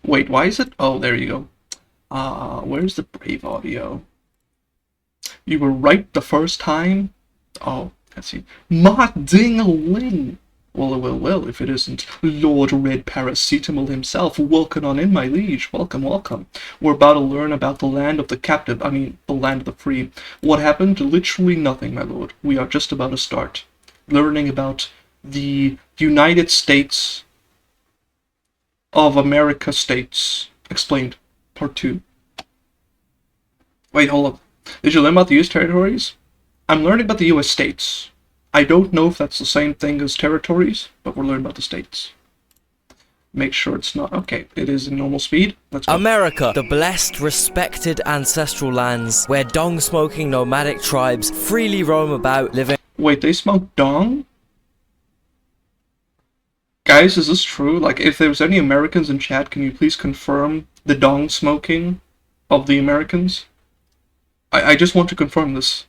Wait, why is it? Oh, there you go. Where's the Brave audio? You were right the first time? Oh, let's see. Ma ding-a-ling! Well, if it isn't Lord Red Paracetamol himself, welcome on in, my liege. Welcome, welcome. We're about to learn about the land of the captive, I mean, the land of the free. What happened? Literally nothing, my lord. We are just about to start. Learning about the United States of America States. Explained. Part 2. Wait, hold up. Did you learn about the US territories? I'm learning about the US states. I don't know if that's the same thing as territories, but we're learning about the states. Make sure it's not. Okay, it is in normal speed. Let's go. America, the blessed, respected ancestral lands where dong-smoking nomadic tribes freely roam about, living. Wait, they smoke dong? Guys, is this true? Like, if there's any Americans in chat, can you please confirm the dong smoking of the Americans? I just want to confirm this.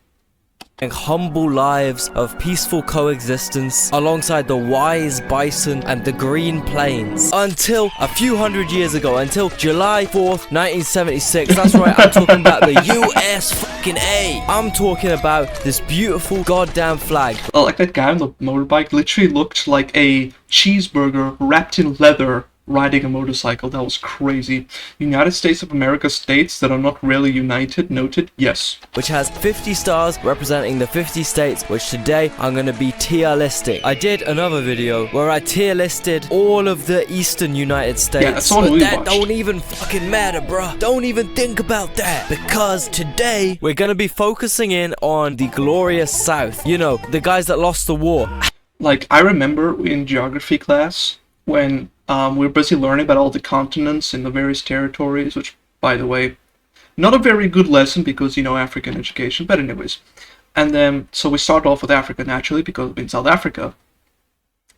Humble lives of peaceful coexistence alongside the wise bison and the green plains until a few hundred years ago, until July 4th, 1976. That's right, I'm talking about the US fucking A. I'm talking about this beautiful goddamn flag. Oh, like that guy on the motorbike literally looked like a cheeseburger wrapped in leather riding a motorcycle. That was crazy. United States of America states that are not really united, noted, yes. Which has 50 stars representing the 50 states, which today I'm going to be tier listing. I did another video where I tier listed all of the eastern United States. Yeah, that's the one we watched. Don't even fucking matter, bruh. Don't even think about that. Because today we're going to be focusing in on the glorious South. You know, the guys that lost the war. Like, I remember in geography class when we were busy learning about all the continents in the various territories, which, by the way, not a very good lesson because, you know, African education, but anyways. And then, so we started off with Africa naturally because it's in South Africa.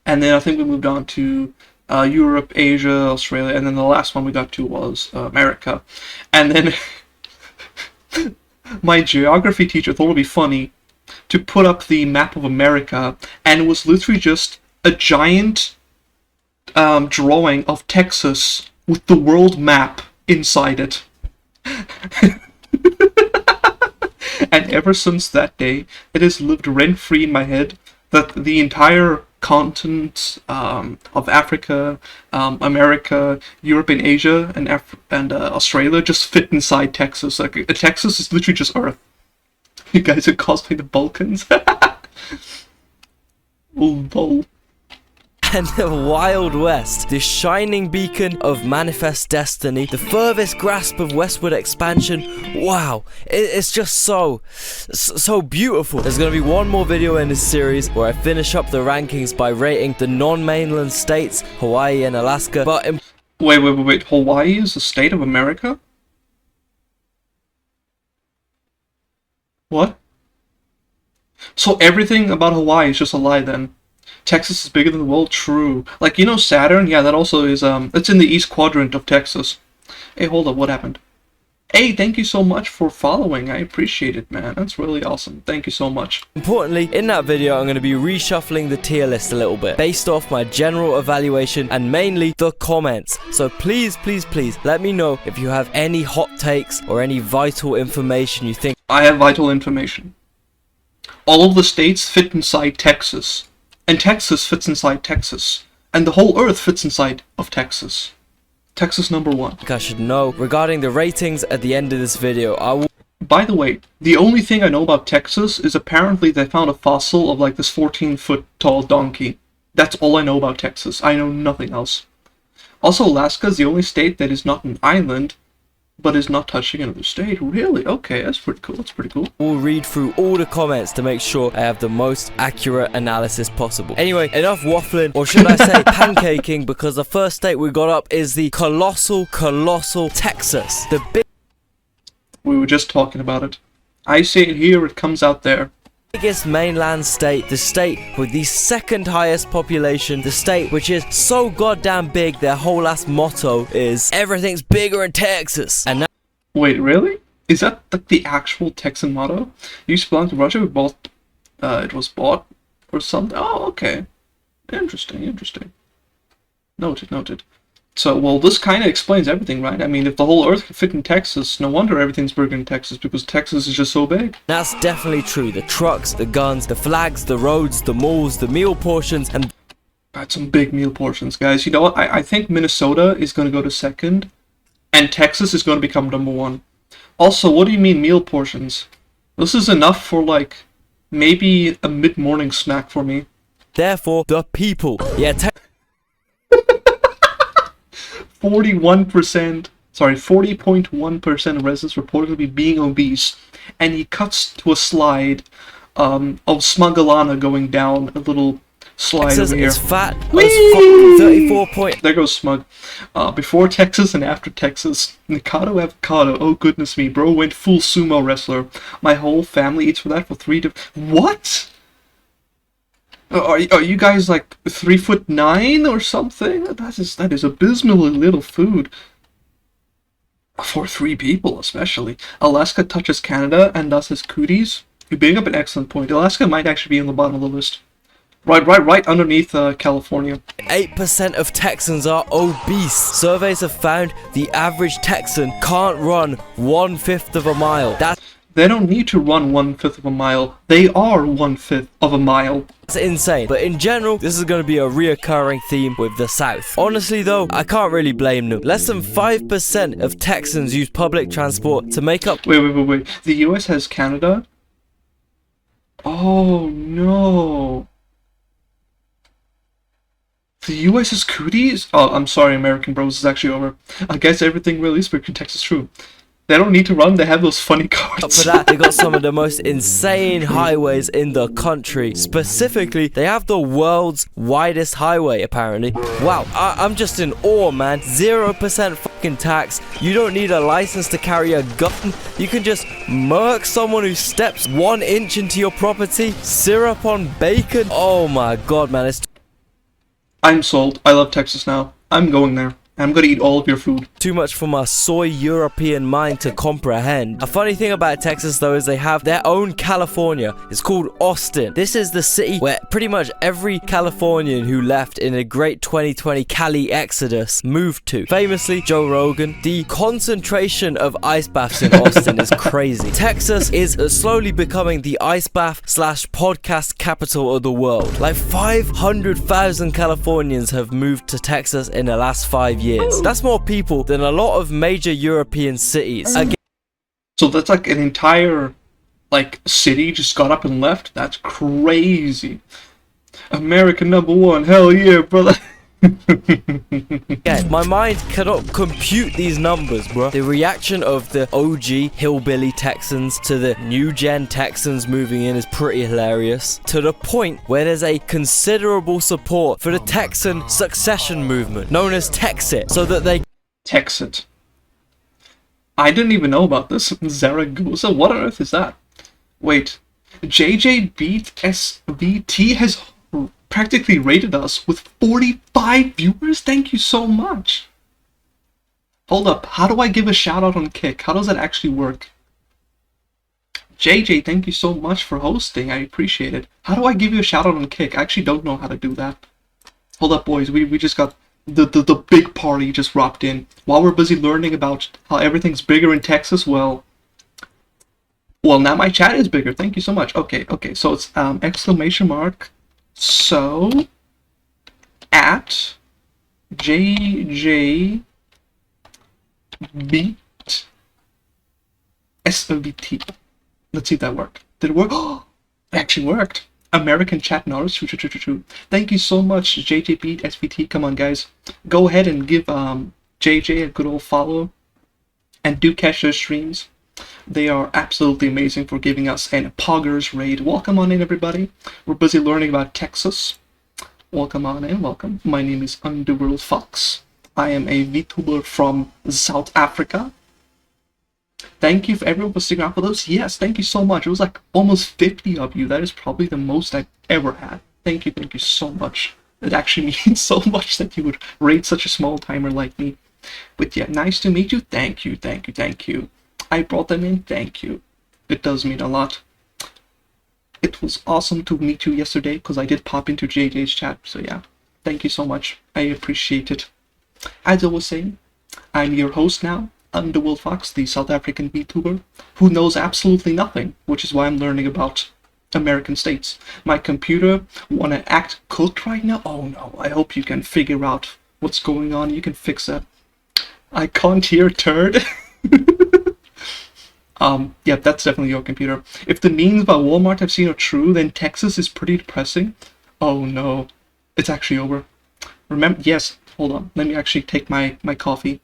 And then I think we moved on to Europe, Asia, Australia, and then the last one we got to was America. And then my geography teacher thought it would be funny to put up the map of America, and it was literally just a giant drawing of Texas with the world map inside it. And ever since that day, it has lived rent-free in my head that the entire continent of Africa, America, Europe, and Asia, and Australia just fit inside Texas. Like, Texas is literally just Earth. You guys are cosplaying the Balkans. Lol. And the Wild West, the shining beacon of manifest destiny, the furthest grasp of westward expansion. Wow, it's just so beautiful. There's gonna be one more video in this series where I finish up the rankings by rating the non-mainland states, Hawaii and Alaska. But wait, Hawaii is a state of America? What? So everything about Hawaii is just a lie then? Texas is bigger than the world? True. Like, you know Saturn? Yeah, that also is, it's in the east quadrant of Texas. Hey, hold up, what happened? Hey, thank you so much for following. I appreciate it, man. That's really awesome. Thank you so much. Importantly, in that video, I'm going to be reshuffling the tier list a little bit, based off my general evaluation and mainly the comments. So please, let me know if you have any hot takes or any vital information you think. I have vital information. All of the states fit inside Texas. And Texas fits inside Texas. And the whole Earth fits inside of Texas. Texas number 1. I should know regarding the ratings at the end of this video. I will. By the way, the only thing I know about Texas is apparently they found a fossil of like this 14-foot tall donkey. That's all I know about Texas. I know nothing else. Also, Alaska is the only state that is not an island, but is not touching another state. Really? Okay, that's pretty cool. That's pretty cool. We'll read through all the comments to make sure I have the most accurate analysis possible. Anyway, enough waffling, or should I say pancaking, because the first state we got up is the colossal Texas. The We were just talking about it. I say it here, it comes out there. biggest mainland state, the state with the second highest population, the state which is so goddamn big their whole ass motto is everything's bigger in Texas. And now wait, really? Is that like the actual Texan motto? You belong to Russia, it was bought or something? Oh, okay. Interesting. Noted. So, well, this kind of explains everything, right? I mean, if the whole Earth could fit in Texas, no wonder everything's bigger in Texas, because Texas is just so big. That's definitely true. The trucks, the guns, the flags, the roads, the malls, the meal portions, and That's some big meal portions, guys. You know what? I think Minnesota is going to go to second, and Texas is going to become number one. Also, what do you mean meal portions? This is enough for, like, maybe a mid-morning snack for me. therefore the people. Yeah, 40.1% of residents reportedly being obese, and he cuts to a slide of Smugglana going down a little slide Texas over here. is fat as Whee! fucking 34 point. There goes Smug. Before Texas and after Texas. Nikado avocado. Oh goodness me, bro went full sumo wrestler. My whole family eats for that for 3 to... What? Are you guys like 3'9" or something? That is abysmally little food. For 3 people, especially. Alaska touches Canada and thus has cooties. You bring up an excellent point. Alaska might actually be on the bottom of the list. Right underneath California. 8% of Texans are obese. Surveys have found the average Texan can't run 1/5 of a mile. They don't need to run 1/5 of a mile. They are 1/5 of a mile. That's insane. But in general, this is going to be a reoccurring theme with the South. Honestly though, I can't really blame them. Less than 5% of Texans use public transport to make up... Wait. The US has Canada? Oh no. The US has cooties? Oh, I'm sorry, American bros, it's actually over. I guess everything really is freaking Texas true. They don't need to run, they have those funny cards. For that, they got some of the most insane highways in the country. Specifically, they have the world's widest highway, apparently. Wow, I'm just in awe, man. 0% fucking tax. You don't need a license to carry a gun. You can just murk someone who steps 1 inch into your property. Syrup on bacon. Oh my god, man. I'm sold. I love Texas now. I'm going there. I'm gonna eat all of your food. Too much for my soy European mind to comprehend. A funny thing about Texas though is they have their own California. It's called Austin. This is the city where pretty much every Californian who left in a great 2020 Cali exodus moved to. Famously, Joe Rogan. The concentration of ice baths in Austin is crazy. Texas is slowly becoming the ice bath / podcast capital of the world. Like 500,000 Californians have moved to Texas in the last 5 years. That's more people than a lot of major European cities. So that's like an entire, like, city just got up and left? That's crazy. America #1, hell yeah, brother. Yeah, my mind cannot compute these numbers, bro. The reaction of the OG hillbilly Texans to the new gen Texans moving in is pretty hilarious. To the point where there's a considerable support for the Texan succession movement, known as Texit, so that they... Texit. I didn't even know about this. Zaragoza? What on earth is that? Wait. JJ Beat SVT has practically rated us with 45 viewers? Thank you so much. Hold up. How do I give a shout out on Kick? How does that actually work? JJ, thank you so much for hosting. I appreciate it. How do I give you a shout out on Kick? I actually don't know how to do that. Hold up, boys. We just got... The big party just dropped in. While we're busy learning about how everything's bigger in Texas, well, now my chat is bigger. Thank you so much. Okay, so it's exclamation mark. So, at JJ Beat SVT. Let's see if that worked. Did it work? Oh, it actually worked. American chat notice. Thank you so much, JJ Beat SVT. Come on, guys. Go ahead and give JJ a good old follow. And do catch their streams. They are absolutely amazing for giving us a Poggers raid. Welcome on in, everybody. We're busy learning about Texas. Welcome on in, welcome. My name is Underworld Fox. I am a VTuber from South Africa. Thank you for everyone for sticking around for those. Yes, thank you so much. It was like almost 50 of you. That is probably the most I've ever had. Thank you so much. It actually means so much that you would raid such a small timer like me. But yeah, nice to meet you. Thank you. I brought them in. Thank you. It does mean a lot. It was awesome to meet you yesterday because I did pop into JJ's chat. So yeah, thank you so much. I appreciate it. As I was saying, I'm your host now, Underworld Fox, the South African VTuber, who knows absolutely nothing, which is why I'm learning about American states. My computer wanna act cooked right now? Oh no, I hope you can figure out what's going on, you can fix that. I can't hear turd. Yeah, that's definitely your computer. If the memes about Walmart I've seen are true, then Texas is pretty depressing. Oh no, it's actually over. Remember, yes, hold on, let me actually take my coffee.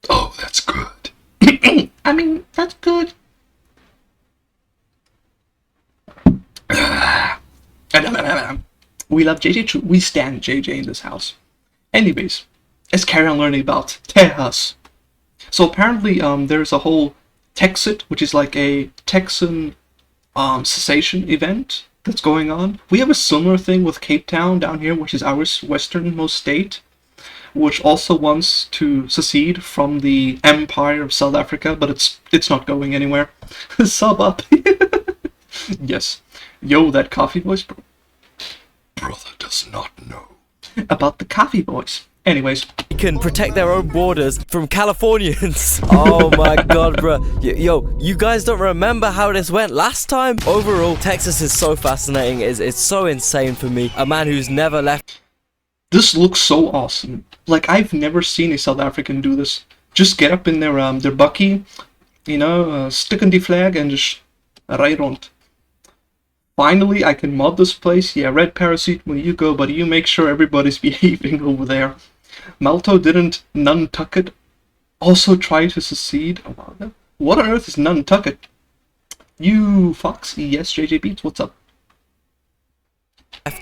Oh, that's good. I mean, that's good. We love JJ. We stand JJ in this house. Anyways, let's carry on learning about Texas. So apparently, there's a whole Texit, which is like a Texan cessation event that's going on. We have a similar thing with Cape Town down here, which is our westernmost state, which also wants to secede from the Empire of South Africa, but it's not going anywhere. Sub up. Yes. Yo, that coffee voice, bro. Brother does not know about the coffee voice. Anyways, can protect their own borders from Californians. Oh my god, bro. Yo, you guys don't remember how this went last time? Overall, Texas is so fascinating. It's so insane for me. A man who's never left. This looks so awesome. Like, I've never seen a South African do this. Just get up in their bucky, you know, stick on the flag and just ride on. Finally, I can mod this place. Yeah, Red Parasite, when you go, but you make sure everybody's behaving over there. Malto didn't Nantucket also try to secede? What on earth is Nantucket? You Fox? Yes, JJ Beats, what's up?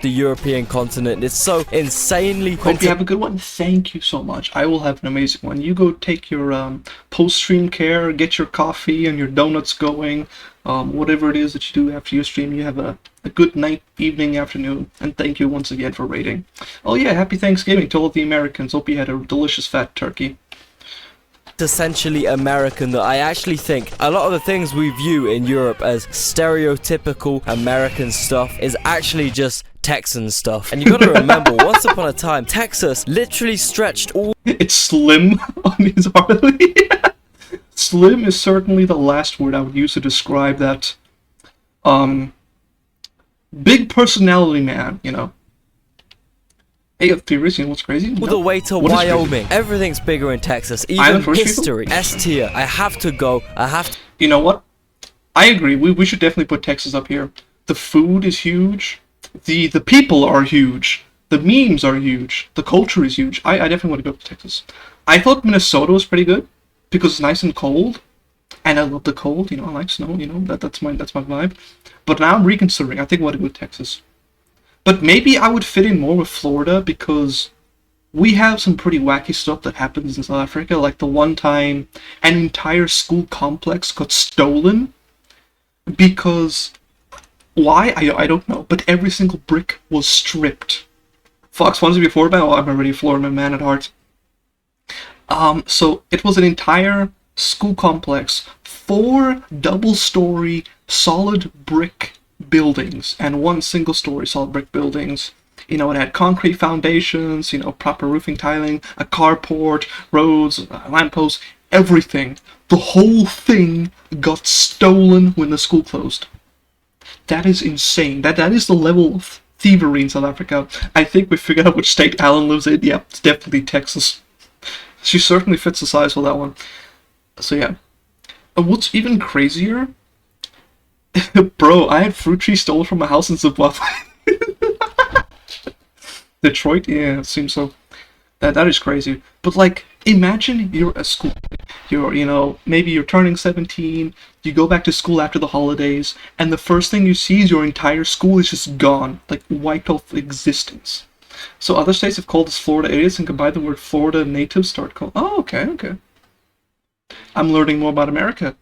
The European continent. It's so insanely. Hope you have a good one. Thank you so much. I will have an amazing one. You go take your post-stream care, get your coffee and your donuts going. Whatever it is that you do after your stream, you have a good night, evening, afternoon, and thank you once again for rating. Oh yeah, happy Thanksgiving to all the Americans. Hope you had a delicious fat turkey. Essentially American, that I actually think a lot of the things we view in Europe as stereotypical American stuff is actually just Texan stuff. And you gotta remember, once upon a time, Texas literally stretched all. It's Slim on his Harley. Slim is certainly the last word I would use to describe that big personality man, you know. Hey, theories, you know what's crazy? All the way to Wyoming. Everything's bigger in Texas. Even history. S tier. I have to go. I have to. You know what? I agree. We should definitely put Texas up here. The food is huge. The people are huge. The memes are huge. The culture is huge. I definitely want to go to Texas. I thought Minnesota was pretty good because it's nice and cold, and I love the cold. You know, I like snow. You know, that's my vibe. But now I'm reconsidering. I think I want to go to Texas. But maybe I would fit in more with Florida because we have some pretty wacky stuff that happens in South Africa. Like the one time an entire school complex got stolen because why? I don't know. But every single brick was stripped. Fox wants to be a Florida man? Oh, I'm already a Florida man at heart. So it was an entire school complex, 4 double-story solid brick buildings and 1 single-story solid brick buildings. You know, it had concrete foundations, you know, proper roofing tiling, a carport, roads, lampposts, everything. The whole thing got stolen when the school closed. That is insane. That is the level of thievery in South Africa. I think we figured out which state Alan lives in. Yeah, it's definitely Texas. She certainly fits the size for that one. So yeah. What's even crazier? Bro, I had fruit trees stolen from my house in Zimbabwe. Detroit? Yeah, it seems so. That is crazy. But like, imagine you're at school. You know, maybe you're turning 17, you go back to school after the holidays, and the first thing you see is your entire school is just gone. Like, wiped off existence. So other states have called us Florida idiots and combine the word Florida natives start calling. Oh, okay. I'm learning more about America.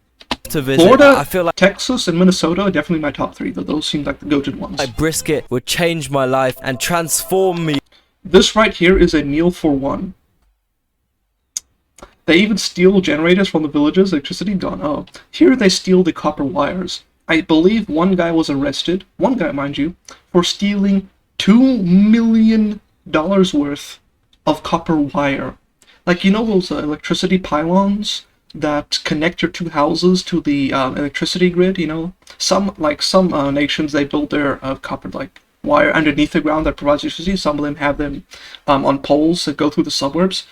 To visit. Florida, I feel like Texas, and Minnesota are definitely my top 3, though those seem like the go-to ones. my brisket would change my life and transform me. This right here is a meal for one. They even steal generators from the villages. Electricity gone. Oh, here they steal the copper wires. I believe one guy was arrested, one guy, mind you, for stealing $2 million worth of copper wire. Like, you know those electricity pylons that connect your two houses to the electricity grid, you know? Some nations, they build their copper, like, wire underneath the ground that provides electricity. Some of them have them on poles that go through the suburbs.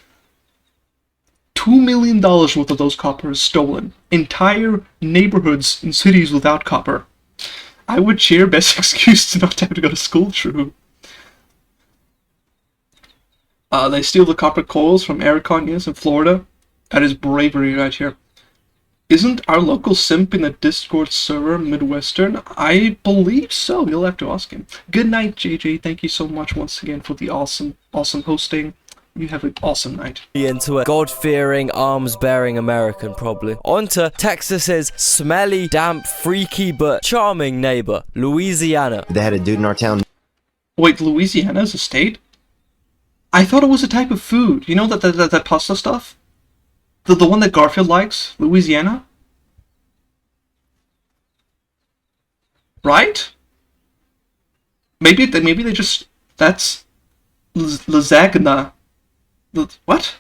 $2 million worth of those copper is stolen. Entire neighborhoods in cities without copper. I would cheer. Best excuse to not have to go to school, true. They steal the copper coils from Aircon units in Florida. That is bravery right here. Isn't our local simp in the Discord server Midwestern? I believe so. You'll have to ask him. Good night, JJ. Thank you so much once again for the awesome hosting. You have an awesome night. Into a God-fearing, arms-bearing American, probably. On to Texas's smelly, damp, freaky, but charming neighbor, Louisiana. They had a dude in our town. Wait, Louisiana is a state? I thought it was a type of food. You know that pasta stuff? The one that Garfield likes? Louisiana? Right? Maybe they just... That's... lasagna. What?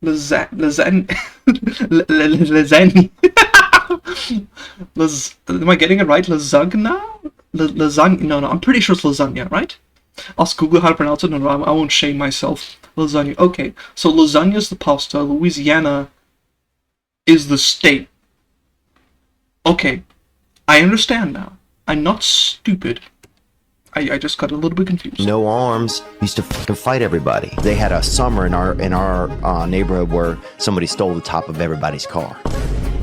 Lasagna. Am I getting it right? Lasagna? Lasagna? No, I'm pretty sure it's lasagna, right? Ask Google how to pronounce it. No, I won't shame myself. Lasagna. Okay, so lasagna is the pasta. Louisiana is the state. Okay, I understand now. I'm not stupid. I just got a little bit confused. No arms. Used to fucking fight everybody. They had a summer in our neighborhood where somebody stole the top of everybody's car,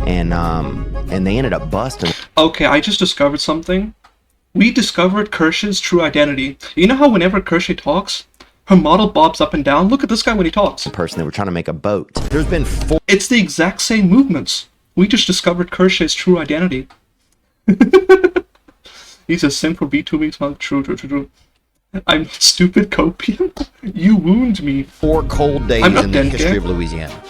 and they ended up busting. Okay, I just discovered something. We discovered Kersh's true identity. You know how whenever Kersh talks, her model bobs up and down? Look at this guy when he talks. Person, they were trying to make a boat. There's been 4. It's the exact same movements. We just discovered Kersh's true identity. He's a simp for VTubing. True. I'm not stupid, copium. You wound me. 4 cold days I'm not in the Denke. history of Louisiana.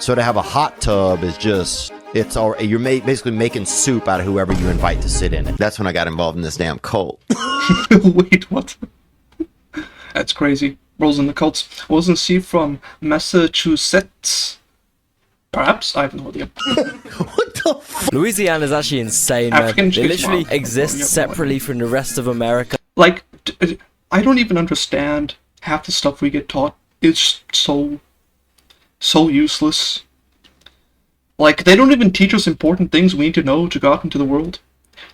So to have a hot tub is just... It's all you're basically making soup out of whoever you invite to sit in it. That's when I got involved in this damn cult. Wait, what? That's crazy. Rolls in the cults. Wasn't she from Massachusetts? Perhaps? I have no idea. What the fuck? Louisiana is actually insane, man. African They literally Chipmunk. exist Yeah, separately from the rest of America. Like, I don't even understand half the stuff we get taught. It's so useless. Like, they don't even teach us important things we need to know to go out into the world.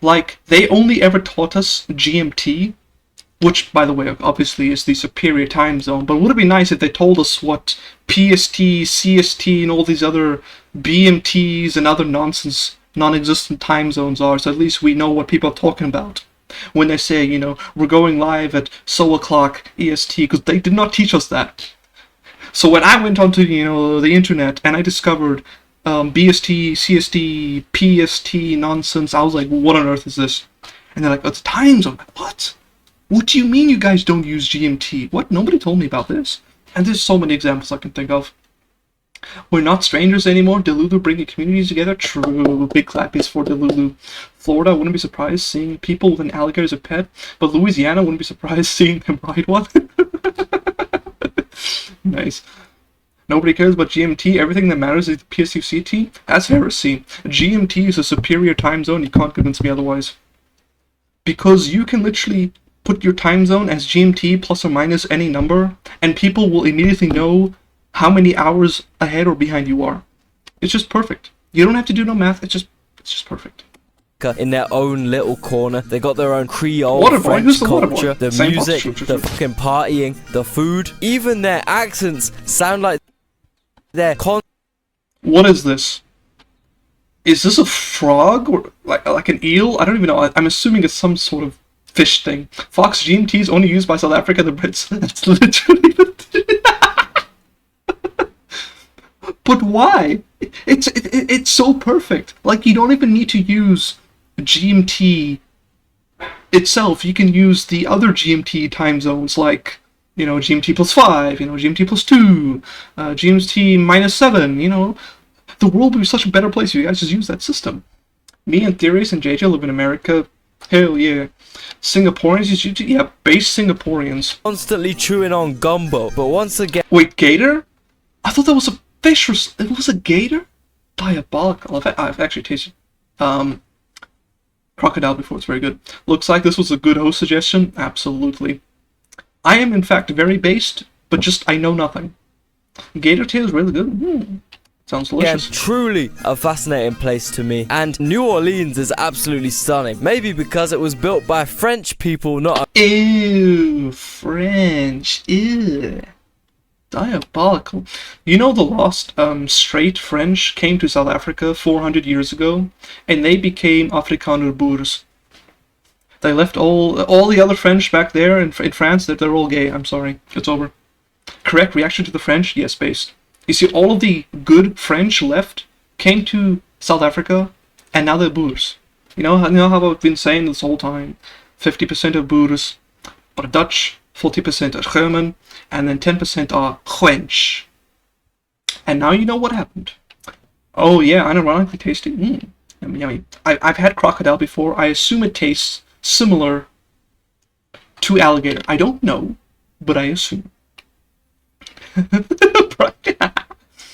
Like, they only ever taught us GMT, which, by the way, obviously is the superior time zone, but would it be nice if they told us what PST, CST, and all these other BMTs and other nonsense, non-existent time zones are, so at least we know what people are talking about when they say, you know, we're going live at so o'clock EST, because they did not teach us that. So when I went onto, you know, the internet and I discovered BST, CST, PST nonsense, I was like, what on earth is this? And they're like, it's time zone. What? What do you mean you guys don't use GMT? What? Nobody told me about this. And there's so many examples I can think of. We're not strangers anymore. Delulu bringing communities together. True. Big clappies for Delulu. Florida, wouldn't be surprised seeing people with an alligator as a pet. But Louisiana, wouldn't be surprised seeing them ride one. Nice. Nobody cares about GMT. Everything that matters is the PSUCT. That's heresy. GMT is a superior time zone. You can't convince me otherwise. Because you can literally put your time zone as GMT plus or minus any number, and people will immediately know how many hours ahead or behind you are. It's just perfect. You don't have to do no math. It's just perfect. In their own little corner, they got their own Creole Waterboy? French Who's the culture, Waterboy? the Same music, box. True. the fucking partying, the food, even their accents sound like they're What is this? Is this a frog or like an eel? I don't even know. I'm assuming it's some sort of fish thing. Fox GMT is only used by South Africa and the Brits. That's literally But why? It's so perfect. Like, you don't even need to use GMT itself. You can use the other GMT time zones, like, you know, GMT plus 5, you know, GMT plus 2, GMT minus 7, you know. The world would be such a better place if you guys just use that system. Me and Theories and JJ live in America. Hell yeah. Singaporeans, yeah, base Singaporeans. Constantly chewing on gumbo, but once again, Wait, gator? I thought that was a fish. It was a gator? Diabolical. I've actually tasted crocodile before. It's very good. Looks like this was a good host suggestion. Absolutely. I am in fact very based, but just I know nothing. Gator tail is really good. Sounds delicious. truly a fascinating place to me. And New Orleans is absolutely stunning. Maybe because it was built by French people, not Ew, French. Ew. Diabolical. You know the lost straight French came to South Africa 400 years ago, and they became Afrikaner Boers. They left all the other French back there in France. They're all gay. I'm sorry. It's over. Correct reaction to the French? Yes, based. You see, all of the good French left came to South Africa, and now they're Boers. You know how I've been saying this whole time? 50% are Boers, but Dutch, 40% are German, and then 10% are French. And now you know what happened. Oh yeah, unironically tasty. Yummy, yummy. I've had crocodile before. I assume it tastes similar to alligator. I don't know, but I assume.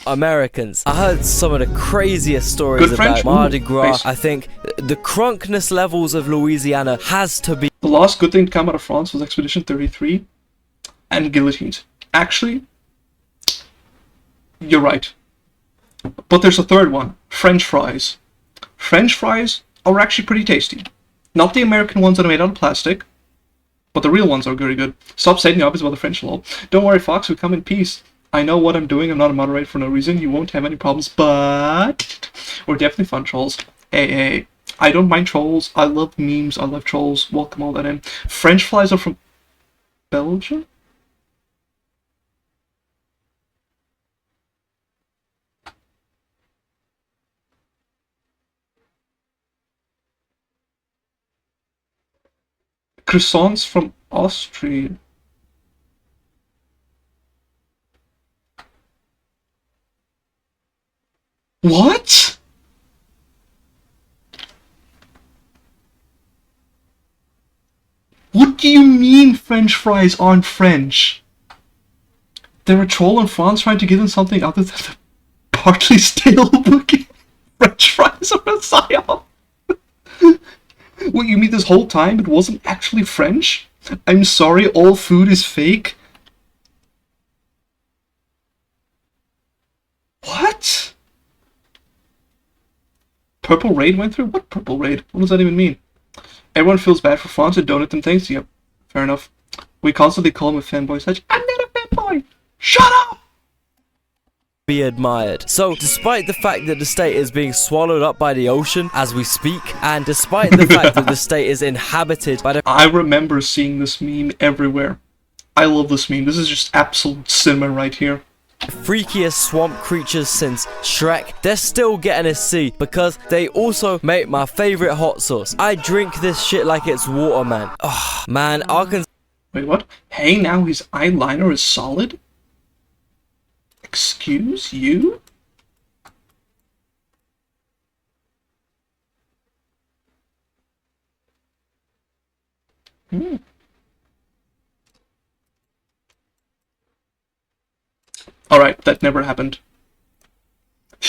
Americans. I heard some of the craziest stories Good about French? Mardi Ooh, Gras. nice. I think the crunkness levels of Louisiana has to be The last good thing to come out of France was Expedition 33 and guillotines. Actually, you're right. But there's a third one, French fries. French fries are actually pretty tasty. Not the American ones that are made out of plastic, but the real ones are very good. Stop saying the obvious about the French lol. Don't worry, Fox, we come in peace. I know what I'm doing. I'm not a moderator for no reason. You won't have any problems, but we're definitely fun trolls. Hey, I don't mind trolls. I love memes. I love trolls. Welcome all that in. French fries are from Belgium? Croissants from Austria. What? What do you mean French fries aren't French? They're a troll in France trying to give them something other than the partly stale bookie. French fries are a psyop. What, you mean this whole time it wasn't actually French? I'm sorry, all food is fake? What? Purple Raid went through? What Purple Raid? What does that even mean? Everyone feels bad for France and donate them things? Yep, fair enough. We constantly call him a fanboy such. I'm not a fanboy! Shut up! admired. So, despite the fact that the state is being swallowed up by the ocean as we speak, and despite the fact that the state is inhabited by the I remember seeing this meme everywhere. I love this meme. This is just absolute cinema right here. freakiest swamp creatures since Shrek, they're still getting a C because they also make my favorite hot sauce. I drink this shit like it's water, man. Oh, man, Arkansas. Wait, what? Hey, now his eyeliner is solid? Excuse you? Alright, that never happened.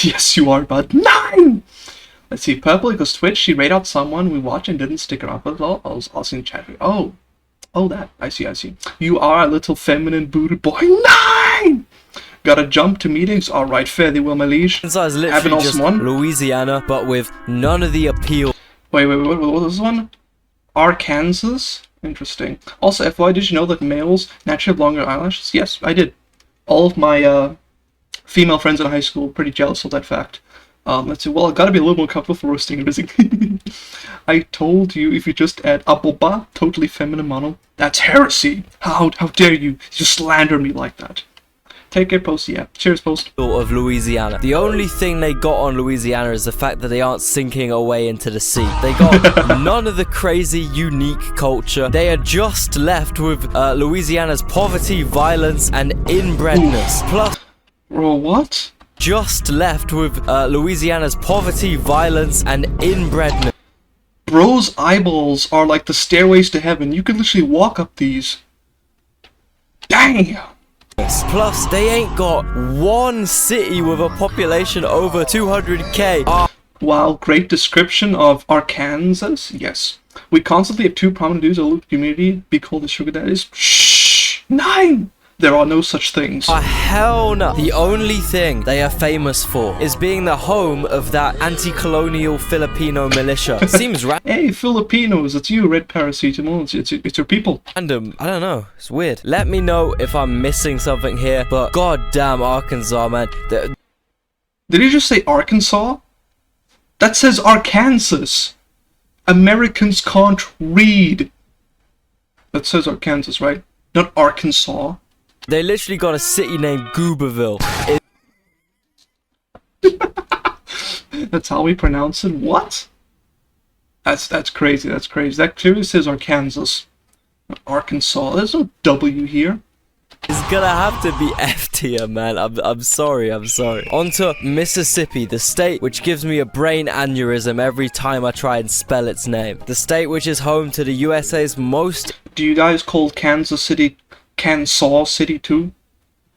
Yes, you are, bud. 9! Let's see, Purple equals Twitch. She raid out someone we watch and didn't stick around. But I'll see in the chat. Oh, that. I see. You are a little feminine booty boy. 9! Gotta jump to meetings. Alright, fare thee well, my liege. Arkansas is Have an literally awesome just one. Louisiana, but with none of the appeal. Wait, what was this one? Arkansas? Interesting. Also, FYI, did you know that males naturally have longer eyelashes? Yes, I did. All of my female friends in high school were pretty jealous of that fact. Let's see, well, I gotta be a little more comfortable for roasting and busy. I told you if you just add a boba, totally feminine mono, that's heresy! How dare you slander me like that? Take care, Post, yeah. Cheers, Post. Of Louisiana. The only thing they got on Louisiana is the fact that they aren't sinking away into the sea. They got none of the crazy, unique culture. They are just left with Louisiana's poverty, violence, and inbredness. Plus, Bro, what? just left with Louisiana's poverty, violence, and inbredness. Bro's eyeballs are like the stairways to heaven. You can literally walk up these. Dang! Plus, they ain't got one city with a population over 200k. Wow, great description of Arkansas. Yes. We constantly have two prominent dudes in the local community be called the sugar daddies. Shh! 9! There are no such things. Hell no. The only thing they are famous for is being the home of that anti-colonial Filipino militia. Seems Hey, Filipinos, it's you, Red Paracetamol. It's your people. random. I don't know. It's weird. Let me know if I'm missing something here, but goddamn Arkansas, man. Did you just say Arkansas? That says Arkansas. Americans can't read. That says Arkansas, right? Not Arkansas. They literally got a city named Gooberville. That's how we pronounce it? What? That's crazy, that's crazy. That clearly says Arkansas. Not Arkansas. There's no W here. It's gonna have to be F tier, man. I'm sorry, I'm sorry. On to Mississippi, the state which gives me a brain aneurysm every time I try and spell its name. The state which is home to the USA's most... Do you guys call Kansas City Kansas City too?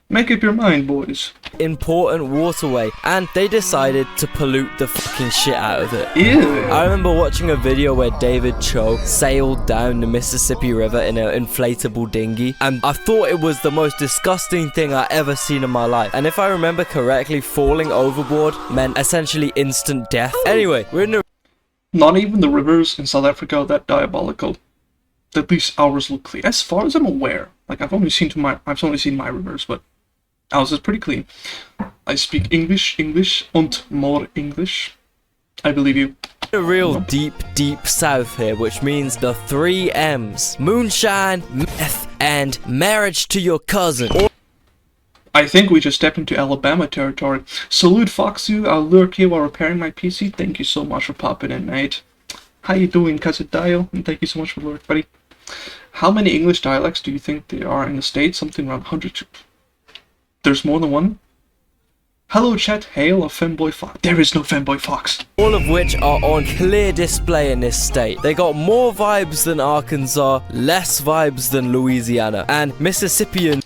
Make up your mind, boys. important waterway, and they decided to pollute the fucking shit out of it. Ew. I remember watching a video where David Cho sailed down the Mississippi River in an inflatable dinghy, and I thought it was the most disgusting thing I ever seen in my life. And if I remember correctly, falling overboard meant essentially instant death. Anyway, we're in the... Not even the rivers in South Africa are that diabolical. At least ours look clean. As far as I'm aware. Like, I've only seen my rivers, but ours is pretty clean. I speak English, und more English. I believe you. A real deep south here, which means the 3 M's: moonshine, meth, and marriage to your cousin. I think we just stepped into Alabama territory. Salute Foxu, I'll lurk here while repairing my PC. Thank you so much for popping in, mate. How you doing, Cousin Dio? And thank you so much for the lurk, buddy. How many English dialects do you think there are in the States? Something around 100. There's more than one? Hello chat, hail a femboy fox. There is no femboy fox. All of which are on clear display in this state. They got more vibes than Arkansas, less vibes than Louisiana, and Mississippian.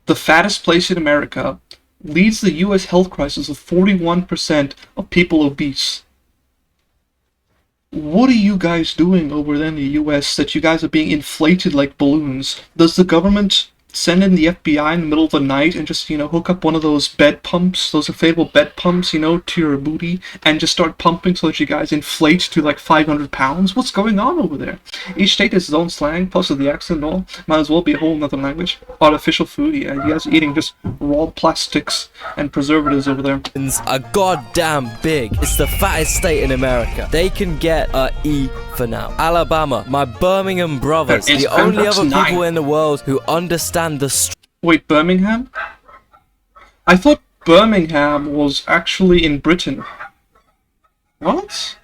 The fattest place in America leads the US health crisis with 41% of people obese. What are you guys doing over there in the US that you guys are being inflated like balloons? Does the government send in the FBI in the middle of the night and just, hook up one of those bed pumps, those inflatable bed pumps, to your booty and just start pumping so that you guys inflate to like 500 pounds? What's going on over there? Each state has its own slang, plus with the accent and all. Might as well be a whole nother language. Artificial food, yeah, you guys are eating just raw plastics and preservatives over there. Are goddamn big. It's the fattest state in America. They can get a E for now. Alabama, my Birmingham brothers, the only other people in the world who understand the... Wait, Birmingham? I thought Birmingham was actually in Britain. What?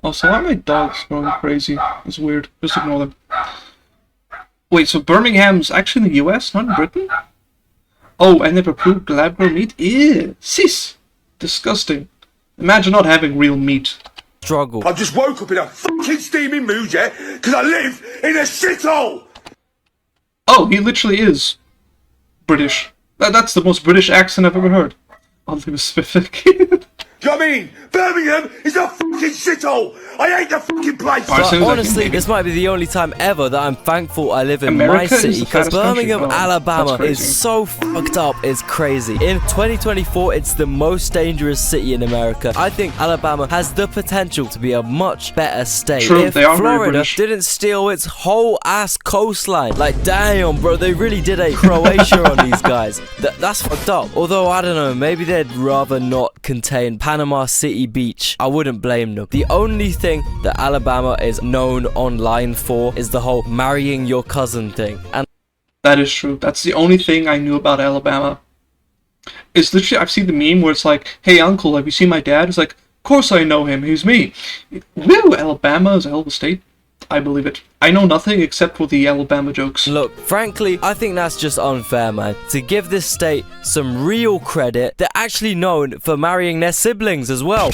Oh, so why are my dogs going crazy? It's weird. Just ignore them. Wait, so Birmingham's actually in the US, not in Britain? Oh, and they've approved lab-grown meat? Ew! Sis! Disgusting. Imagine not having real meat. Struggle. I just woke up in a fucking steaming mood, yeah? Because I live in a shithole! Oh, he literally is British. That's the most British accent I've ever heard. Oddly specific. Do you know what I mean? Birmingham is a fucking shithole! I hate the fucking place! But honestly, this might be the only time ever that I'm thankful I live in America my city, because Birmingham, country. Oh, Alabama is so fucked up, it's crazy. In 2024, it's the most dangerous city in America. I think Alabama has the potential to be a much better state. True, if they are very Florida British. didn't steal its whole ass coastline. Like, damn, bro, they really did a Croatia on these guys. That's fucked up. Although, I don't know, maybe they'd rather not contain Panama City Beach. I wouldn't blame them. The only thing that Alabama is known online for is the whole marrying your cousin thing. And That is true. That's the only thing I knew about Alabama. It's literally, I've seen the meme where it's like, hey uncle, have you seen my dad? It's like, of course I know him, he's me. Woo, Alabama is a hell of a state. I believe it. I know nothing except for the Alabama jokes. Look, frankly, I think that's just unfair, man. To give this state some real credit, they're actually known for marrying their siblings as well.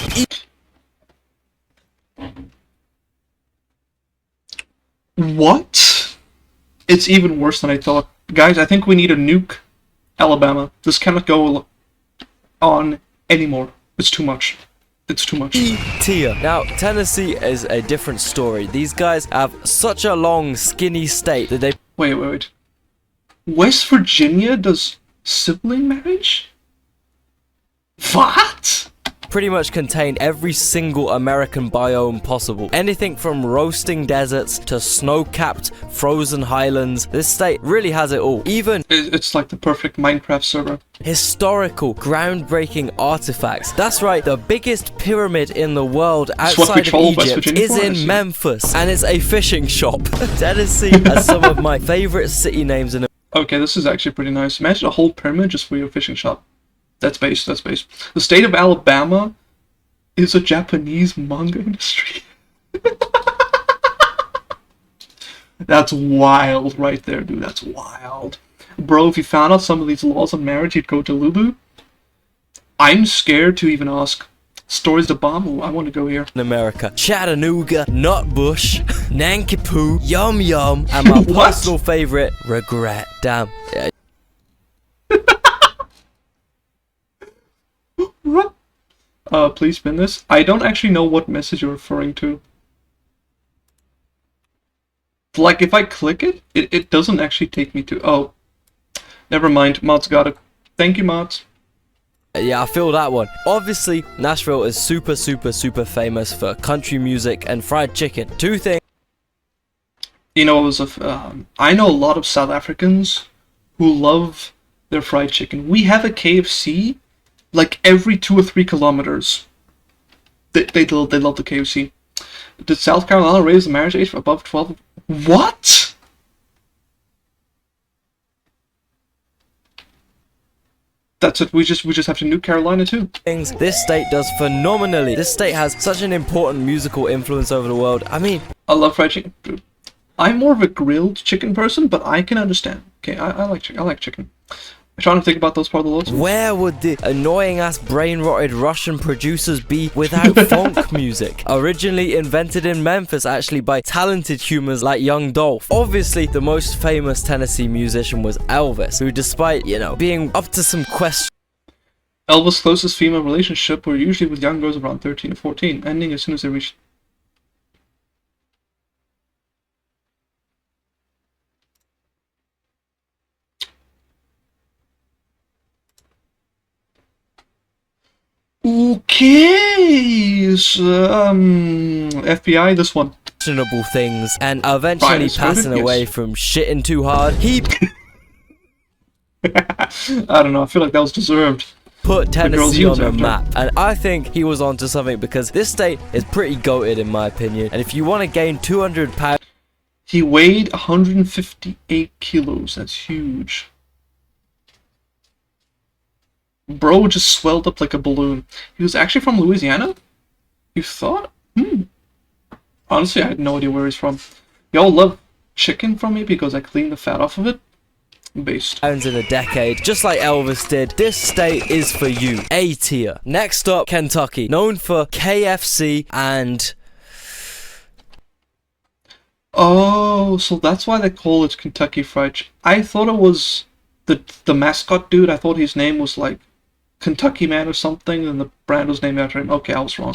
What? It's even worse than I thought. Guys, I think we need to nuke Alabama. This cannot go on anymore. It's too much. It's too much. Tier. Now, Tennessee is a different story. These guys have such a long, skinny state that they... Wait. West Virginia does sibling marriage? What? pretty much contain every single American biome possible. Anything from roasting deserts to snow-capped frozen highlands. This state really has it all. Even It's like the perfect Minecraft server. historical, groundbreaking artifacts. That's right, the biggest pyramid in the world outside of Egypt is in Memphis, and it's a fishing shop. Tennessee has some of my favorite city names in Okay, this is actually pretty nice. Imagine a whole pyramid just for your fishing shop. That's base. The state of Alabama is a Japanese manga industry. That's wild right there, dude. That's wild. Bro, if you found out some of these laws of marriage, you'd go to Lulu. I'm scared to even ask. Stories to bomb? Ooh, I want to go here. America. Chattanooga, Nutbush, Nankippoo, Yum Yum, and my What? personal favorite, Regret. Damn. Yeah. Please spin this. I don't actually know what message you're referring to. Like, if I click it, it doesn't actually take me to... Oh. Never mind. Mods got it. Thank you, Mods. Yeah, I feel that one. Obviously, Nashville is super famous for country music and fried chicken. Two things. You know, I know a lot of South Africans who love their fried chicken. We have a KFC like every 2 or 3 kilometers. They love the KFC. Did South Carolina raise the marriage age above 12? What? That's it. We just have to nuke Carolina too. Things this state does phenomenally. This state has such an important musical influence over the world. I mean, I love fried chicken. Dude. I'm more of a grilled chicken person, but I can understand. Okay, I like chicken. I like chicken. I'm trying to think about those part of the laws. where would the annoying ass brain rotted Russian producers be without funk music? Originally invented in Memphis actually by talented humans like Young Dolph. Obviously the most famous Tennessee musician was Elvis, who despite, you know, being up to some questions. Elvis' closest female relationship were usually with young girls around 13 or 14, ending as soon as they reached... Okay, so, FBI, this one. Questionable things and eventually Right, passing yes. away from shitting too hard. He I don't know, I feel like that was deserved. put girls Tennessee he on the was after. map, and I think he was onto something because this state is pretty goated in my opinion, and if you want to gain 200 pounds, He weighed 158 kilos, that's huge. Bro just swelled up like a balloon. He was actually from Louisiana? You thought? Honestly, I had no idea where he's from. Y'all love chicken from me because I clean the fat off of it? Based. in a decade, just like Elvis did. This state is for you. A tier. Next up, Kentucky, known for KFC and Oh, so that's why they call it Kentucky Fried Chicken. I thought it was the mascot dude. I thought his name was like Kentucky Man or something, and the brand was named after him. Okay, I was wrong.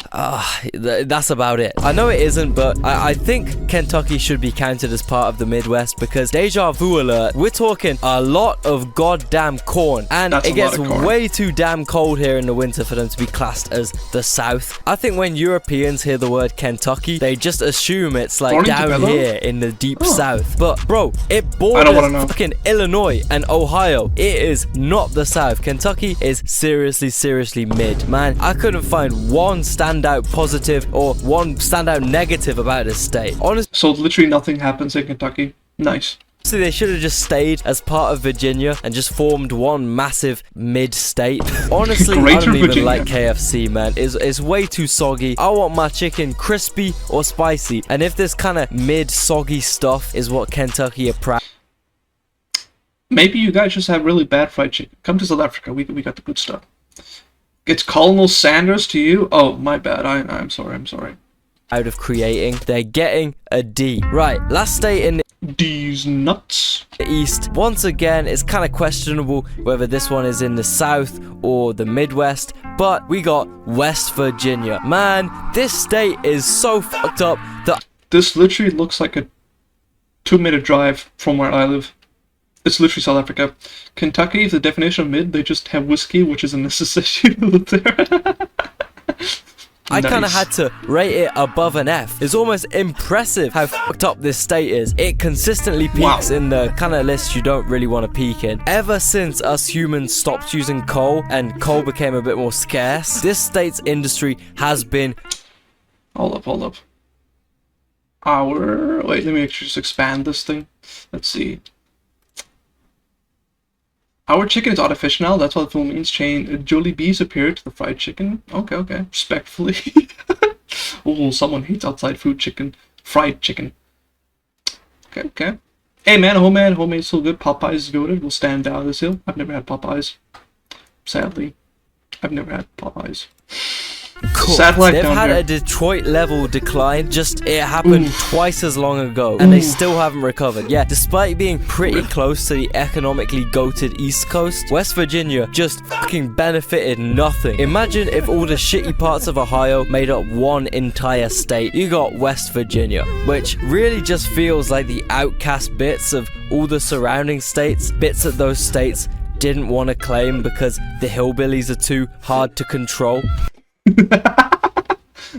that's about it. I know it isn't, but I think Kentucky should be counted as part of the Midwest because deja vu alert, we're talking a lot of goddamn corn, and That's it a gets lot of corn. way too damn cold here in the winter for them to be classed as the South. I think when Europeans hear the word Kentucky, they just assume it's like Born in down Tupelo? here in the deep South. But bro, it I don't wanna borders know. fucking Illinois and Ohio. It is not the South. Kentucky is seriously mid. Man, I couldn't find one standout positive or one standout negative about this state. Honestly, So literally nothing happens in Kentucky. Nice. So they should have just stayed as part of Virginia and just formed one massive mid-state. Honestly, I Greater don't even Virginia. like KFC, man. It's way too soggy. I want my chicken crispy or spicy. And if this kind of mid-soggy stuff is what Kentucky are proud. Maybe you guys just have really bad fried chicken. Come to South Africa. We got the good stuff. It's Colonel Sanders to you? Oh, my bad. I'm sorry. Out of creating, they're getting a D. Right, last state in These nuts. the east. Once again, it's kind of questionable whether this one is in the south or the Midwest, but we got West Virginia. Man, this state is so fucked up that This literally looks like a 2-minute drive from where I live. It's literally South Africa. Kentucky is the definition of mid. They just have whiskey, which is a necessity to live there. I kind of Nice. had to rate it above an F. It's almost impressive how fucked up this state is. It consistently peaks in the kind of list you don't really want to peak in. Ever since us humans stopped using coal and coal became a bit more scarce, this state's industry has been... Hold up. Wait, let me actually just expand this thing. Let's see. Our chicken is artificial now, that's what the film means. Jolie B superior to the fried chicken. Okay. Respectfully. Oh, someone hates outside food chicken. Fried chicken. Okay. Hey man, homemade's so good. Popeyes is goated. We'll stand down this hill. I've never had Popeyes. Sadly. I've never had Popeyes. cooked. Satellite They've down had here. a Detroit level decline, just it happened twice as long ago, and they still haven't recovered. Yeah, despite being pretty close to the economically goated East Coast, West Virginia just fucking benefited nothing. Imagine if all the shitty parts of Ohio made up one entire state. You got West Virginia, which really just feels like the outcast bits of all the surrounding states, bits that those states didn't want to claim because the hillbillies are too hard to control.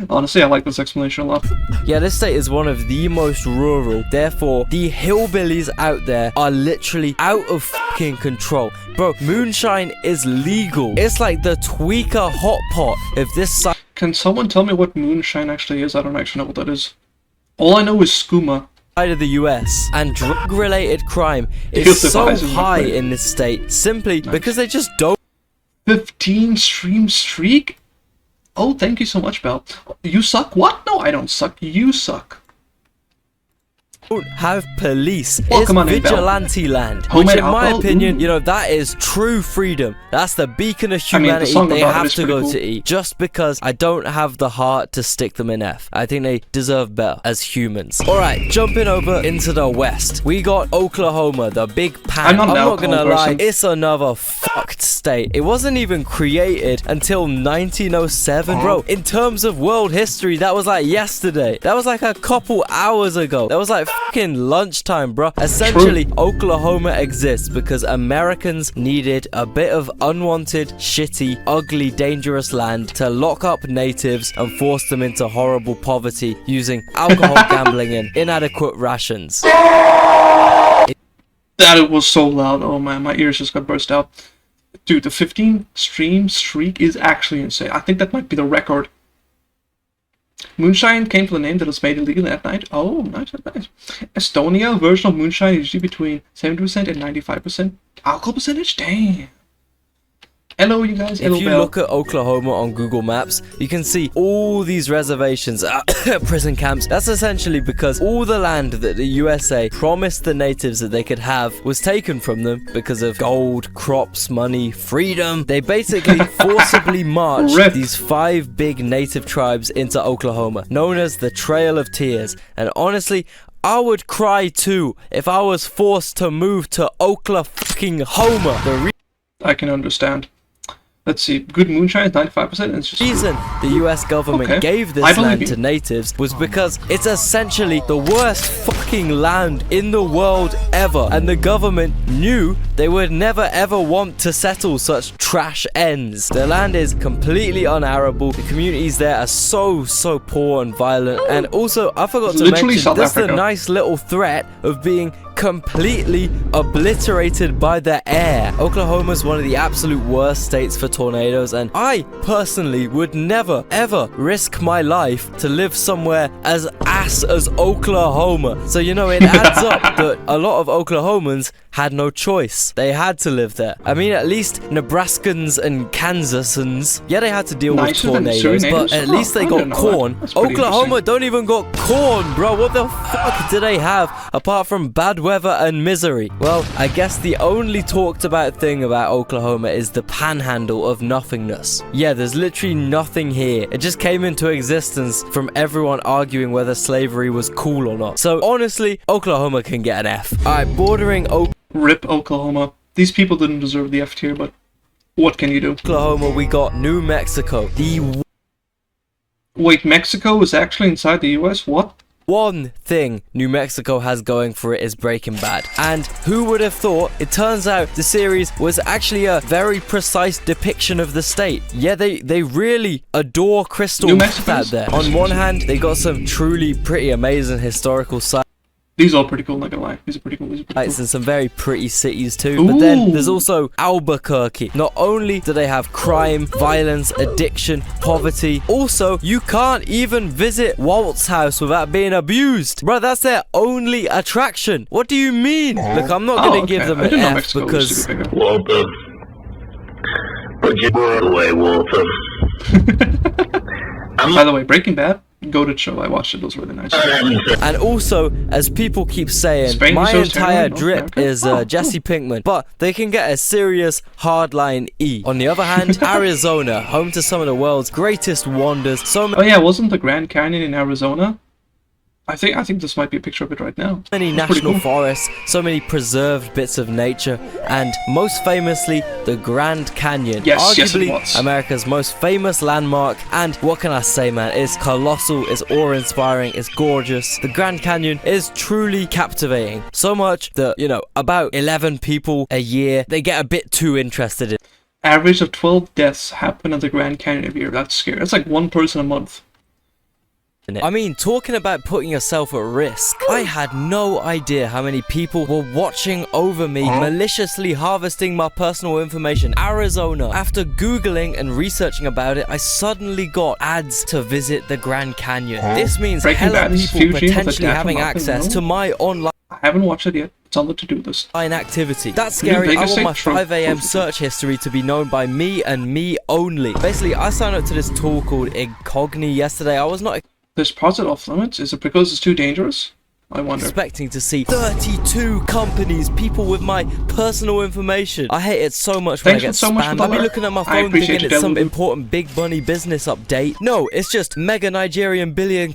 Honestly, I like this explanation a lot. Yeah, this state is one of the most rural, therefore the hillbillies out there are literally out of fucking control. Bro, moonshine is legal. It's like the tweaker hot pot of this side Can someone tell me what moonshine actually is? I don't actually know what that is. All I know is skooma. of the US, and drug-related crime He'll is so survive in my high brain. in this state simply because they just don't 15 stream streak? Oh, thank you so much, Belle. You suck? What? No, I don't suck. You suck. have police. Well, It's come on in, Belle. vigilante land, which Homemade in my alcohol? opinion, Ooh. you know, that is true freedom. That's the beacon of I mean, the humanity song they about it have is to pretty go cool. to eat. Just because I don't have the heart to stick them in F. I think they deserve better as humans. Alright, jumping over into the west. We got Oklahoma, the big pan. I'm not an gonna alcohol lie, person. it's another fucked state. It wasn't even created until 1907, bro. In terms of world history, that was like yesterday. That was like a couple hours ago. That was like fucking lunchtime, bro. Essentially, Oklahoma exists because Americans needed a bit of unwanted, shitty, ugly, dangerous land to lock up natives and force them into horrible poverty using alcohol, gambling, and inadequate rations. That it was so loud. Oh man, my ears just got burst out. Dude, the 15 stream streak is actually insane. I think that might be the record. Moonshine came from the name that was made illegal at night. Oh, nice. Estonia version of moonshine is usually between 70% and 95% alcohol percentage. Damn. Hello, you guys. Hello, If you Belle. look at Oklahoma on Google Maps, you can see all these reservations, prison camps. That's essentially because all the land that the USA promised the natives that they could have was taken from them because of gold, crops, money, freedom. They basically forcibly marched Rip. these 5 big native tribes into Oklahoma, known as the Trail of Tears. And honestly, I would cry too if I was forced to move to Oklahoma. The I can understand. Let's see. Good moonshine is 95%. And it's just reason the US government Okay. gave I this believe land you. to natives was because it's essentially the worst fucking land in the world ever, and the government knew they would never ever want to settle such trash ends. The land is completely unarable, the communities there are so poor and violent, and also I forgot to Literally mention South there's the Africa. nice little threat of being completely obliterated by the air. Oklahoma's one of the absolute worst states for tornadoes, and I personally would never ever risk my life to live somewhere as ass ass as Oklahoma. So, you know, it adds up that a lot of Oklahomans had no choice. They had to live there. I mean, at least Nebraskans and Kansasans, yeah, they had to deal with tornadoes, but at least they got corn. Oklahoma don't even got corn, bro. What the fuck do they have apart from bad weather and misery? Well, I guess the only talked about thing about Oklahoma is the panhandle of nothingness. Yeah, there's literally nothing here. It just came into existence from everyone arguing whether slavery was cool or not. So honestly, Oklahoma can get an F. Alright, bordering Rip Oklahoma. These people didn't deserve the F tier, but what can you do? Oklahoma, we got New Mexico. The Wait, Mexico is actually inside the US? What? one thing New Mexico has going for it is Breaking Bad. And who would have thought? It turns out the series was actually a very precise depiction of the state. Yeah, they really adore crystal meth out there. On one hand, they got some truly pretty amazing historical sites. These are pretty cool, not gonna lie. These are pretty cool. And some very pretty cities too. But then there's also Albuquerque. Not only do they have crime, violence, addiction, poverty, also you can't even visit Walt's house without being abused. Bro, that's their only attraction. What do you mean? Look, I'm not gonna give them an F because Walter, put your word away, Walter. By the way, Breaking Bad, goated show. I watched it. It was really nice. and also, as people keep saying, Spain my shows entire Terran? drip Okay. is Jesse Pinkman, but they can get a serious hardline E. On the other hand, Arizona, home to some of the world's greatest wonders. So Oh yeah, wasn't the Grand Canyon in Arizona? I think this might be a picture of it right now. many That's pretty national cool. forests, so many preserved bits of nature, and most famously, the Grand Canyon. Yes, yes, it Arguably was. America's most famous landmark, and what can I say, man? It's colossal, it's awe-inspiring, it's gorgeous. The Grand Canyon is truly captivating. So much that, you know, about 11 people a year, they get a bit too interested in Average of 12 deaths happen at the Grand Canyon every year. That's scary. That's like one person a month. it. I mean, talking about putting yourself at risk, I had no idea how many people were watching over me, maliciously harvesting my personal information. Arizona. After Googling and researching about it, I suddenly got ads to visit the Grand Canyon. This means Breaking hella Bad is people Fuji with a potentially dash having on nothing, access no? to my online I haven't watched it yet. It's on the to-do list. activity. That's New scary. I Vegas want my State Trump. 5 a.m. search history to be known by me and me only. Basically, I signed up to this tool called Incogni yesterday. I was not There's parts that are off limits. Is it because it's too dangerous? I wonder. expecting to see 32 companies, people with my personal information. I hate it so much when Thanks I get so much for spammed. the I'll be alert. looking at my I phone appreciate thinking you, it's some Devil. important big money business update. No, it's just mega Nigerian billion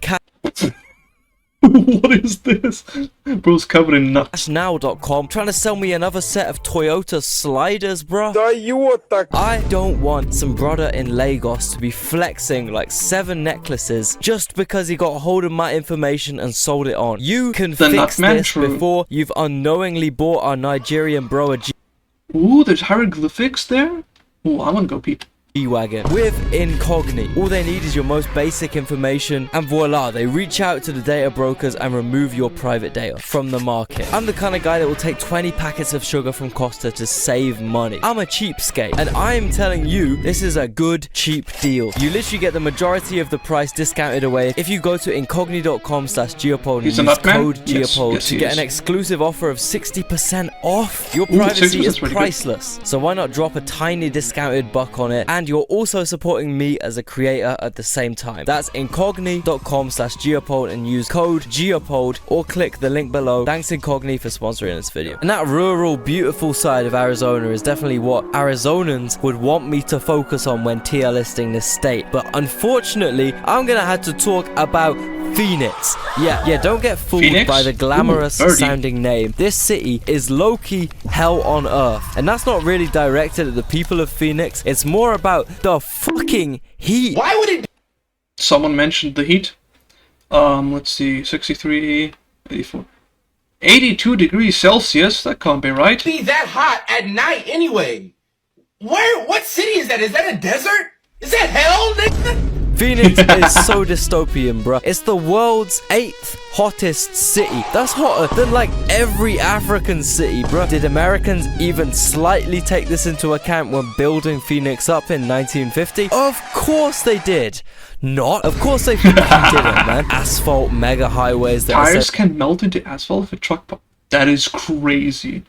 What is this? Bro's covered in nuts. cashnow.com trying to sell me another set of Toyota sliders, bruh. Toyota. I don't want some brother in Lagos to be flexing like 7 necklaces just because he got hold of my information and sold it on. You can The fix Nutman this Shrew. before you've unknowingly bought our Nigerian bro a Ooh, there's hieroglyphics there? Ooh, I wanna go peep. G-Wagon. With Incogni, all they need is your most basic information, and voila, they reach out to the data brokers and remove your private data from the market. I'm the kind of guy that will take 20 packets of sugar from Costa to save money. I'm a cheapskate, and I'm telling you, this is a good, cheap deal. You literally get the majority of the price discounted away if you go to incogni.com/geopold and He's use a nut man? code Yes, Geopold yes, to he get is. an exclusive offer of 60% off. Your Ooh, privacy 60% is pretty good. priceless, so why not drop a tiny discounted buck on it? And you're also supporting me as a creator at the same time. That's incogni.com/geopold and use code Geopold or click the link below. Thanks Incogni for sponsoring this video. And that rural, beautiful side of Arizona is definitely what Arizonans would want me to focus on when tier listing this state. But unfortunately, I'm gonna have to talk about Phoenix. Yeah, don't get fooled Phoenix? by the glamorous Ooh, birdie. sounding name. This city is low-key hell on earth. And that's not really directed at the people of Phoenix. It's more about the fucking heat. Why would it Someone mentioned the heat. Let's see, 63, 84. 82 degrees Celsius, that can't be right. be that hot at night anyway? What city is that? Is that a desert? Is that hell, nigga? Phoenix is so dystopian, bro. It's the world's 8th hottest city. That's hotter than like every African city, bro. Did Americans even slightly take this into account when building Phoenix up in 1950? Of course they did. Not. Of course they fucking didn't, man. Asphalt mega highways that Tires can melt into asphalt if a truck. That is crazy.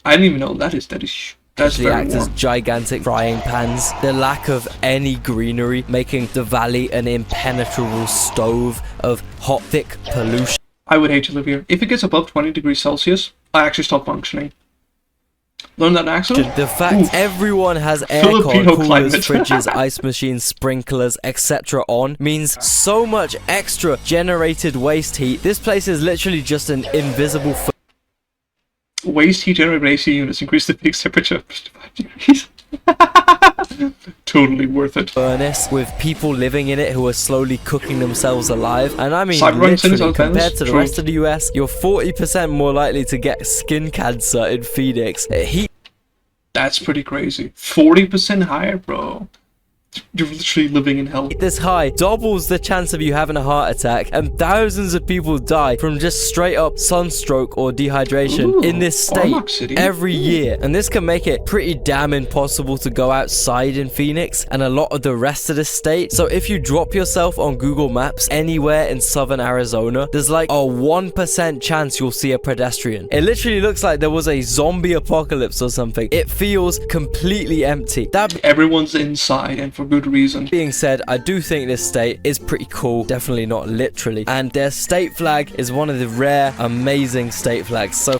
I didn't even know that's actually very act as warm. gigantic frying pans. The lack of any greenery making the valley an impenetrable stove of hot, thick pollution. I would hate to live here. If it gets above 20 degrees Celsius, I actually stop functioning. Learn that in accent? The fact Oof. everyone has Filipino aircon, coolers, climate. fridges, ice machines, sprinklers, etc. on means so much extra generated waste heat. This place is literally just an invisible Waste heat generated by AC units increase the peak temperature up to 5 degrees. Totally worth it. furnace with people living in it who are slowly cooking themselves alive. And I mean, Cyberpunk literally, Los compared Angeles? to the True. rest of the US, you're 40% more likely to get skin cancer in Phoenix. Heat That's pretty crazy. 40% higher, bro. You're literally living in hell. this high doubles the chance of you having a heart attack, and thousands of people die from just straight up sunstroke or dehydration Ooh, in this state Armagh City. every year. And this can make it pretty damn impossible to go outside in Phoenix and a lot of the rest of the state. So if you drop yourself on Google Maps anywhere in southern Arizona, there's like a 1% chance you'll see a pedestrian. It literally looks like there was a zombie apocalypse or something. It feels completely empty. That Everyone's inside, and for good reason. being said, I do think this state is pretty cool, definitely not literally, and their state flag is one of the rare, amazing state flags. So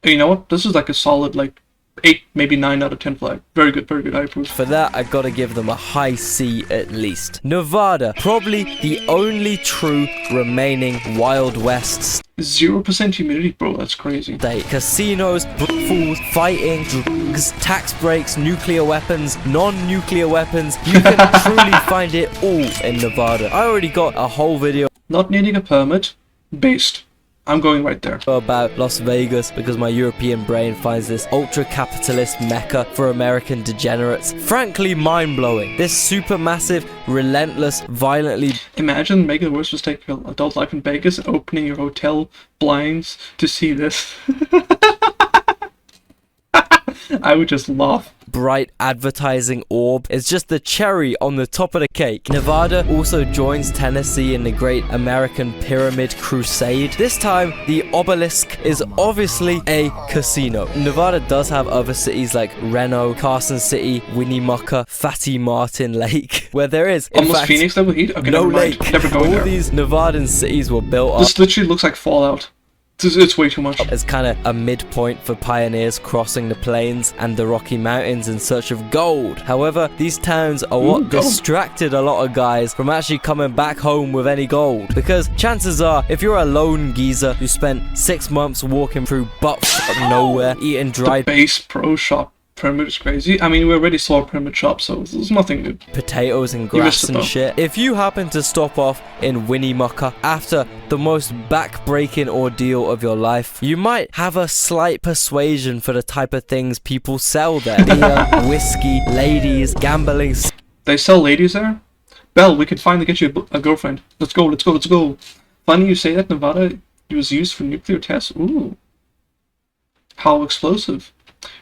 You know what? This is like a solid, like, 8, maybe 9 out of 10 flag. Very good, I approve. for that, I gotta give them a high C at least. Nevada, probably the only true remaining Wild West 0% humidity, bro, that's crazy. state. Casinos, brothels, fighting, drugs, tax breaks, nuclear weapons, non-nuclear weapons. You can truly find it all in Nevada. I already got a whole video Not needing a permit, based. I'm going right there. about Las Vegas because my European brain finds this ultra-capitalist mecca for American degenerates frankly mind-blowing. This supermassive, relentless, violently Imagine making the worst mistake of your adult life in Vegas and opening your hotel blinds to see this. I would just laugh. bright advertising orb is just the cherry on the top of the cake. Nevada also joins Tennessee in the Great American Pyramid Crusade. This time, the obelisk is obviously a casino. Nevada does have other cities like Reno, Carson City, Winnemucca, Fatty Martin Lake, where there is, in Almost fact, Phoenix level heat? Okay, no never mind. lake. Never going All there. these Nevadan cities were built up This literally looks like Fallout. It's way too much. as kind of a midpoint for pioneers crossing the plains and the Rocky Mountains in search of gold. However, these towns are what Ooh, gold. distracted a lot of guys from actually coming back home with any gold. Because chances are, if you're a lone geezer who spent 6 months walking through butt nowhere, eating dried Base pro shop pyramid is crazy. I mean, we already saw a pyramid shop, so there's nothing new. potatoes and You grass missed it, and though. shit. If you happen to stop off in Winnemucca after the most back-breaking ordeal of your life, you might have a slight persuasion for the type of things people sell there. Beer, whiskey, ladies, gambling. They sell ladies there? Belle, we can finally get you a girlfriend. Let's go, let's go, let's go. Funny you say that Nevada was used for nuclear tests. Ooh. How explosive.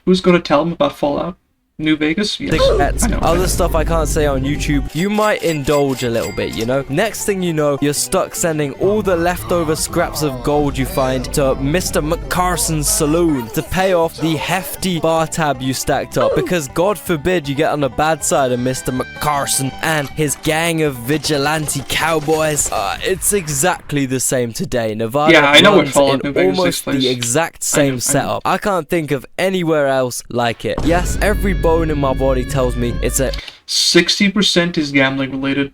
Who's gonna tell them about Fallout? New Vegas? Yes. Cigarettes, I know. other stuff I can't say on YouTube. You might indulge a little bit, you know? Next thing you know, you're stuck sending all the leftover scraps of gold you find to Mr. McCarson's saloon to pay off the hefty bar tab you stacked up. Because God forbid you get on the bad side of Mr. McCarson and his gang of vigilante cowboys. It's exactly the same today. Nevada Yeah, I know what runs Fallout New in Vegas almost takes place. the exact I same know. setup. I can't think of anywhere else like it. Yes, every bone in my body tells me it's a 60% is gambling related.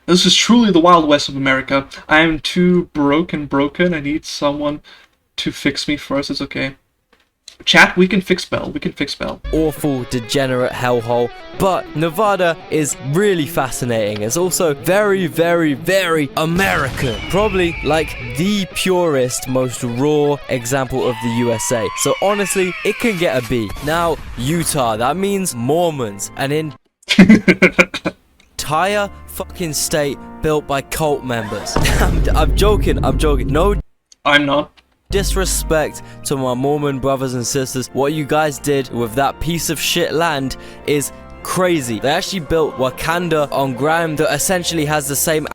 This is truly the Wild West of America. I am too broken. I need someone to fix me first. It's okay. Chat, we can fix Bell. We can fix Bell. awful, degenerate hellhole. But Nevada is really fascinating. It's also very, very, very American. Probably like the purest, most raw example of the USA. So honestly, it can get a B. Now, Utah, that means Mormons. And in entire fucking state built by cult members. I'm joking. No I'm not. disrespect to my Mormon brothers and sisters. What you guys did with that piece of shit land is crazy. They actually built Wakanda on ground that essentially has the same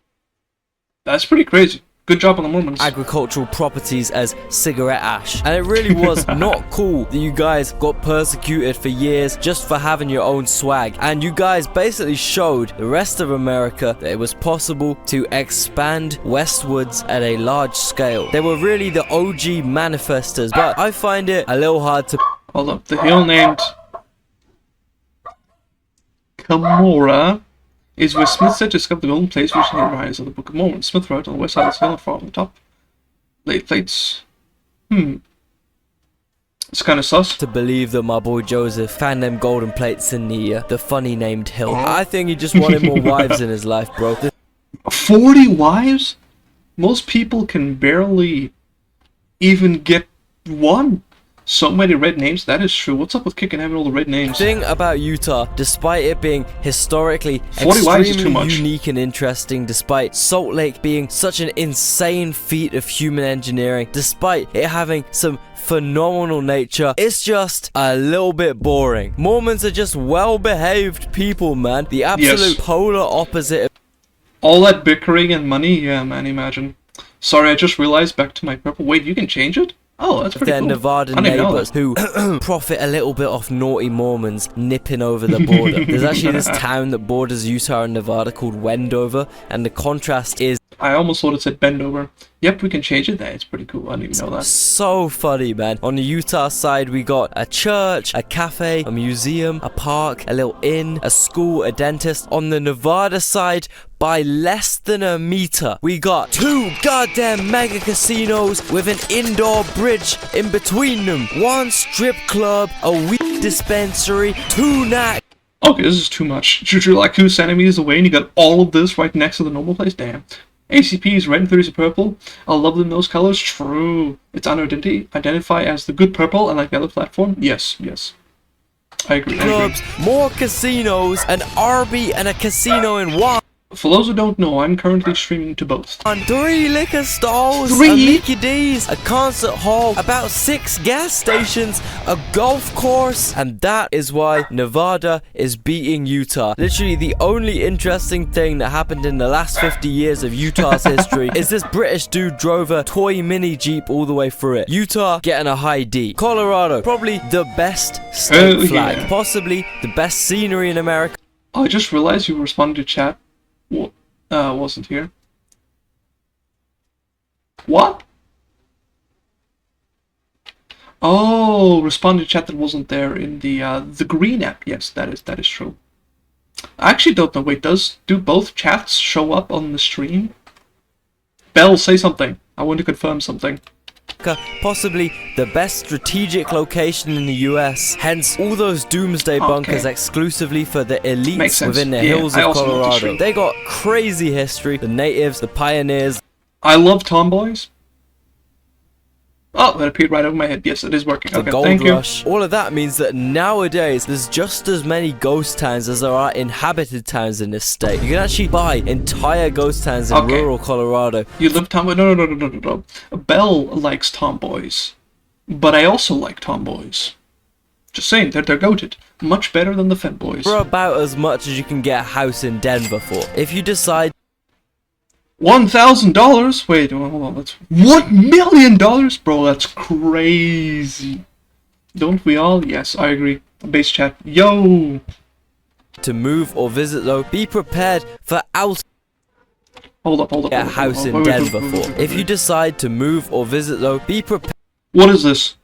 That's pretty crazy. Good job on the Mormons. agricultural properties as cigarette ash. And it really was not cool that you guys got persecuted for years just for having your own swag. And you guys basically showed the rest of America that it was possible to expand westwards at a large scale. They were really the OG manifestors, but I find it a little hard to Hold up. The hill named Camorra is where Smith said to discover the golden place which rise of the Book of Mormon. Smith wrote on the west side of the hill, far on the top. Late plates. It's kind of sus. believe that my boy Joseph found them golden plates in the funny named hill. I think he just wanted more wives in his life, bro. 40 wives? Most people can barely even get one. So many red names, that is true. What's up with kicking having all the red names? Thing about Utah, despite it being historically 40 wives is too extremely much. unique and interesting, despite Salt Lake being such an insane feat of human engineering, despite it having some phenomenal nature, it's just a little bit boring. Mormons are just well-behaved people, man. The absolute polar opposite of All that bickering and money? Yeah, man, imagine. Sorry, I just realized back to my purple. Wait, you can change it? Oh, that's pretty their cool. Nevada I didn't know neighbors that. who profit a little bit off naughty Mormons nipping over the border. There's actually this town that borders Utah and Nevada called Wendover, and the contrast is I almost thought it said bend over. Yep, we can change it. That's pretty cool. I didn't even know that. so funny, man. On the Utah side, we got a church, a cafe, a museum, a park, a little inn, a school, a dentist. On the Nevada side, by less than a meter, we got 2 goddamn mega casinos with an indoor bridge in between them, 1 strip club, a weed dispensary, 2 night Okay, this is too much. You're like 2 centimeters away and you got all of this right next to the normal place? Damn. ACPs, red and 30s are purple. I love them those colors. True. It's under identify as the good purple and like the other platform. Yes. I agree. clubs, more casinos, an RB and a casino in one. For those who don't know, I'm currently streaming to both. 3 liquor stalls, 3? a Mickey D's, a concert hall, about 6 gas stations, a golf course, and that is why Nevada is beating Utah. Literally the only interesting thing that happened in the last 50 years of Utah's history is this British dude drove a toy mini Jeep all the way through it. Utah getting a high D. Colorado, probably the best state flag, yeah. possibly the best scenery in America. I just realized you responded to chat. Wasn't here. What? Oh, responded to chat that wasn't there in the green app. Yes, that is true. I actually don't know. Wait, do both chats show up on the stream? Bell, say something. I want to confirm something. Possibly the best strategic location in the US, hence all those doomsday bunkers exclusively for the Makes elites sense. within the Yeah, hills I of also know this Colorado. too. They got crazy history, the natives, the pioneers. I love tomboys. Oh, that appeared right over my head. Yes, it is working. The Okay, gold thank you. rush. All of that means that nowadays there's just as many ghost towns as there are inhabited towns in this state. You can actually buy entire ghost towns in Okay. rural Colorado. You love tomboy? No. Belle likes tomboys, but I also like tomboys. Just saying, they're goated. Much better than the femboys. For about as much as you can get a house in Denver for. If you decide $1,000? Wait, hold on. That's $1 million, bro. That's crazy. Don't we all? Yes, I agree. Base chat. Yo. to move or visit though, be prepared for out Hold up. a house in Wait, Denver wait. for. If you decide to move or visit though, be prepared What is this?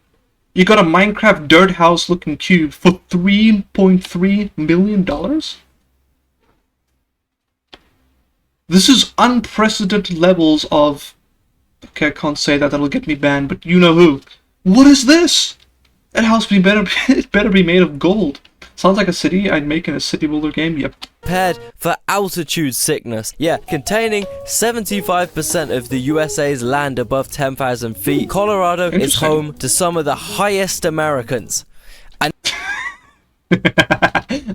You got a Minecraft dirt house looking cube for $3.3 million? This is unprecedented levels of... Okay, I can't say that, that'll get me banned, but you know who. What is this? That house it better be made of gold. Sounds like a city I'd make in a city builder game. Yep. Prepared for altitude sickness. Yeah, containing 75% of the USA's land above 10,000 feet, Colorado is Interesting. home to some of the highest Americans.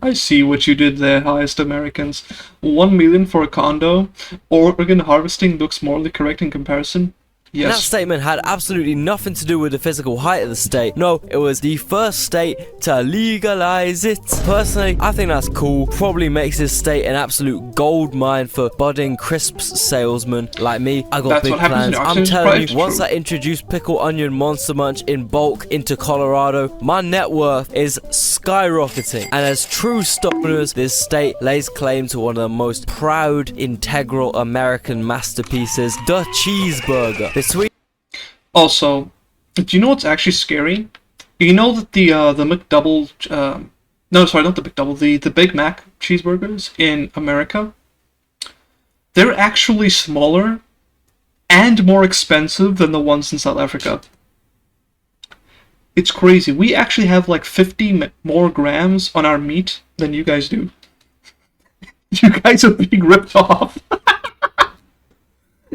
I see what you did there, highest Americans. 1 million for a condo. Organ harvesting looks morally correct in comparison. That Yes. statement had absolutely nothing to do with the physical height of the state. No, it was the first state to legalize it. Personally, I think that's cool. Probably makes this state an absolute gold mine for budding crisps salesmen like me. I got That's big what happens in plans. the I'm oxygen telling price, you, once true. I introduce pickle onion monster munch in bulk into Colorado, my net worth is skyrocketing. And as true stoners, this state lays claim to one of the most proud, integral American masterpieces, the cheeseburger. Also, do you know what's actually scary? You know that the McDouble, no, sorry, not the McDouble, the Big Mac cheeseburgers in America, they're actually smaller and more expensive than the ones in South Africa. It's crazy. We actually have like 50 more grams on our meat than you guys do. You guys are being ripped off.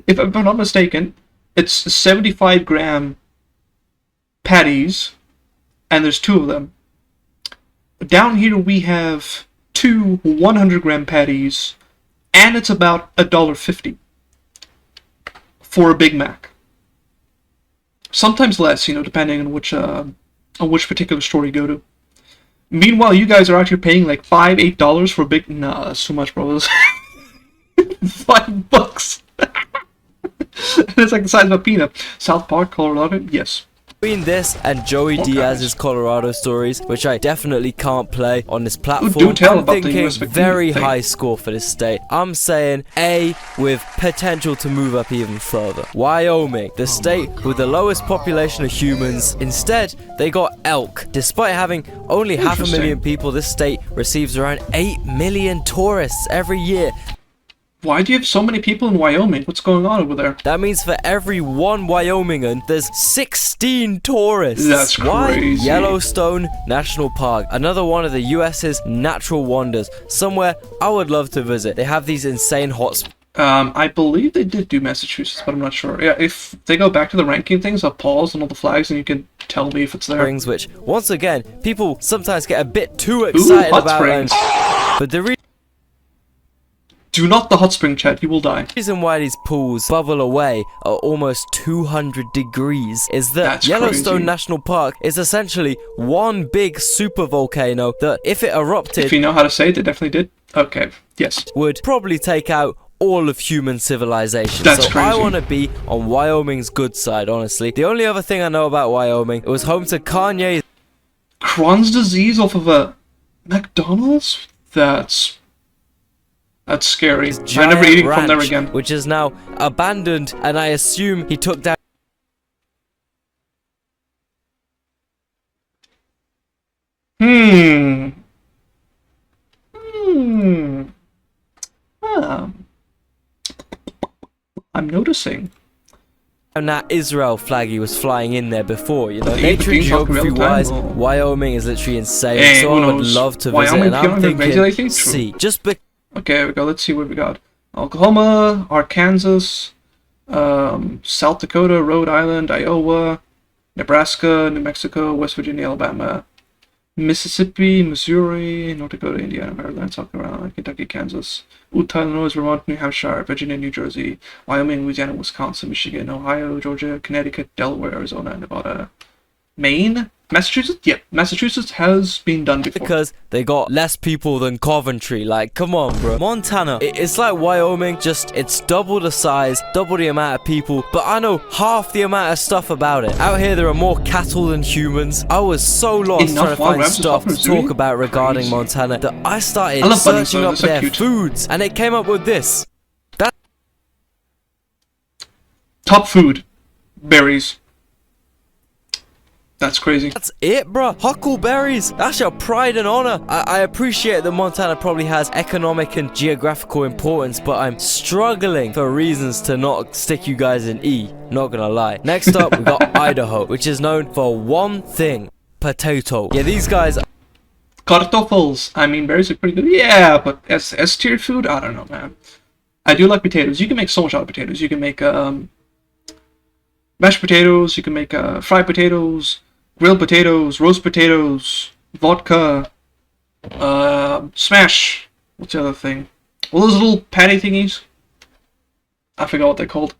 If I'm not mistaken, it's 75-gram patties, and there's 2 of them. Down here we have 2 100-gram patties, and it's about $1.50 for a Big Mac. Sometimes less, depending on which particular store you go to. Meanwhile, you guys are actually paying like $5, $8 for a big. Nah, that's too much, bro. $5. And it's like the size of a peanut. South Park, Colorado, yes. Between this and Joey More Diaz's guys. Colorado stories, which I definitely can't play on this platform, do tell I'm about the thinking US thing. very high score for this state. I'm saying A with potential to move up even further. Wyoming, the state with the lowest population of humans. Instead, they got elk. Despite having only 500,000 people, this state receives around 8 million tourists every year. Why do you have so many people in Wyoming? What's going on over there? That means for every 1 Wyomingan, there's 16 tourists. That's Why? crazy. Yellowstone National Park, another one of the US's natural wonders. Somewhere I would love to visit. They have these insane hot springs, I believe they did do Massachusetts, but I'm not sure. Yeah, if they go back to the ranking things, I'll pause on all the flags and you can tell me if it's there. which, once again, people sometimes get a bit too excited hot about. springs. But the Do not the hot spring, chat. You will die. reason why these pools bubble away at almost 200 degrees is that That's Yellowstone crazy. National Park is essentially one big super volcano that, if it erupted, If you know how to say it, they definitely did. Okay, yes. would probably take out all of human civilization. That's so I crazy. want to be on Wyoming's good side, honestly. The only other thing I know about Wyoming, it was home to Kanye's Crohn's disease off of a McDonald's? That's scary. I'm giant never eating from there ranch, again. which is now abandoned, and I assume he took down Hmm. I'm noticing. that Israel flag he was flying in there before, you know. Hey, Nature and being talking real geography wise, time, or- Wyoming is literally insane, Hey, so who I would knows? love to visit, Wyoming, and I'm Wyoming, thinking, maybe. see, just because Okay, here we go. Let's see what we got. Oklahoma, Arkansas, South Dakota, Rhode Island, Iowa, Nebraska, New Mexico, West Virginia, Alabama, Mississippi, Missouri, North Dakota, Indiana, Maryland, South Carolina, Kentucky, Kansas, Utah, Illinois, Vermont, New Hampshire, Virginia, New Jersey, Wyoming, Louisiana, Wisconsin, Michigan, Ohio, Georgia, Connecticut, Delaware, Arizona, Nevada, Maine, Massachusetts? Yep, Massachusetts has been done before. they got less people than Coventry. Like, come on, bro. Montana, it's like Wyoming, just it's double the size, double the amount of people, but I know half the amount of stuff about it. Out here, there are more cattle than humans. I was so lost Enough trying to wild find rabbits stuff in to Missouri? talk about regarding Crazy. Montana that I started I love bunnies, searching though. up They're so their cute. foods, and it came up with this. Top food, berries. That's crazy. That's it, bro. Huckleberries. That's your pride and honor. I appreciate that Montana probably has economic and geographical importance, but I'm struggling for reasons to not stick you guys in E. Not gonna lie. Next up, we got Idaho, which is known for one thing. potato. Yeah, these guys. Kartoffels. I mean, berries are pretty good. Yeah, but as S-tier food, I don't know, man. I do like potatoes. You can make so much out of potatoes. You can make mashed potatoes. You can make fried potatoes, grilled potatoes, roast potatoes, vodka, smash. What's the other thing? All those little patty thingies. I forgot what they're called.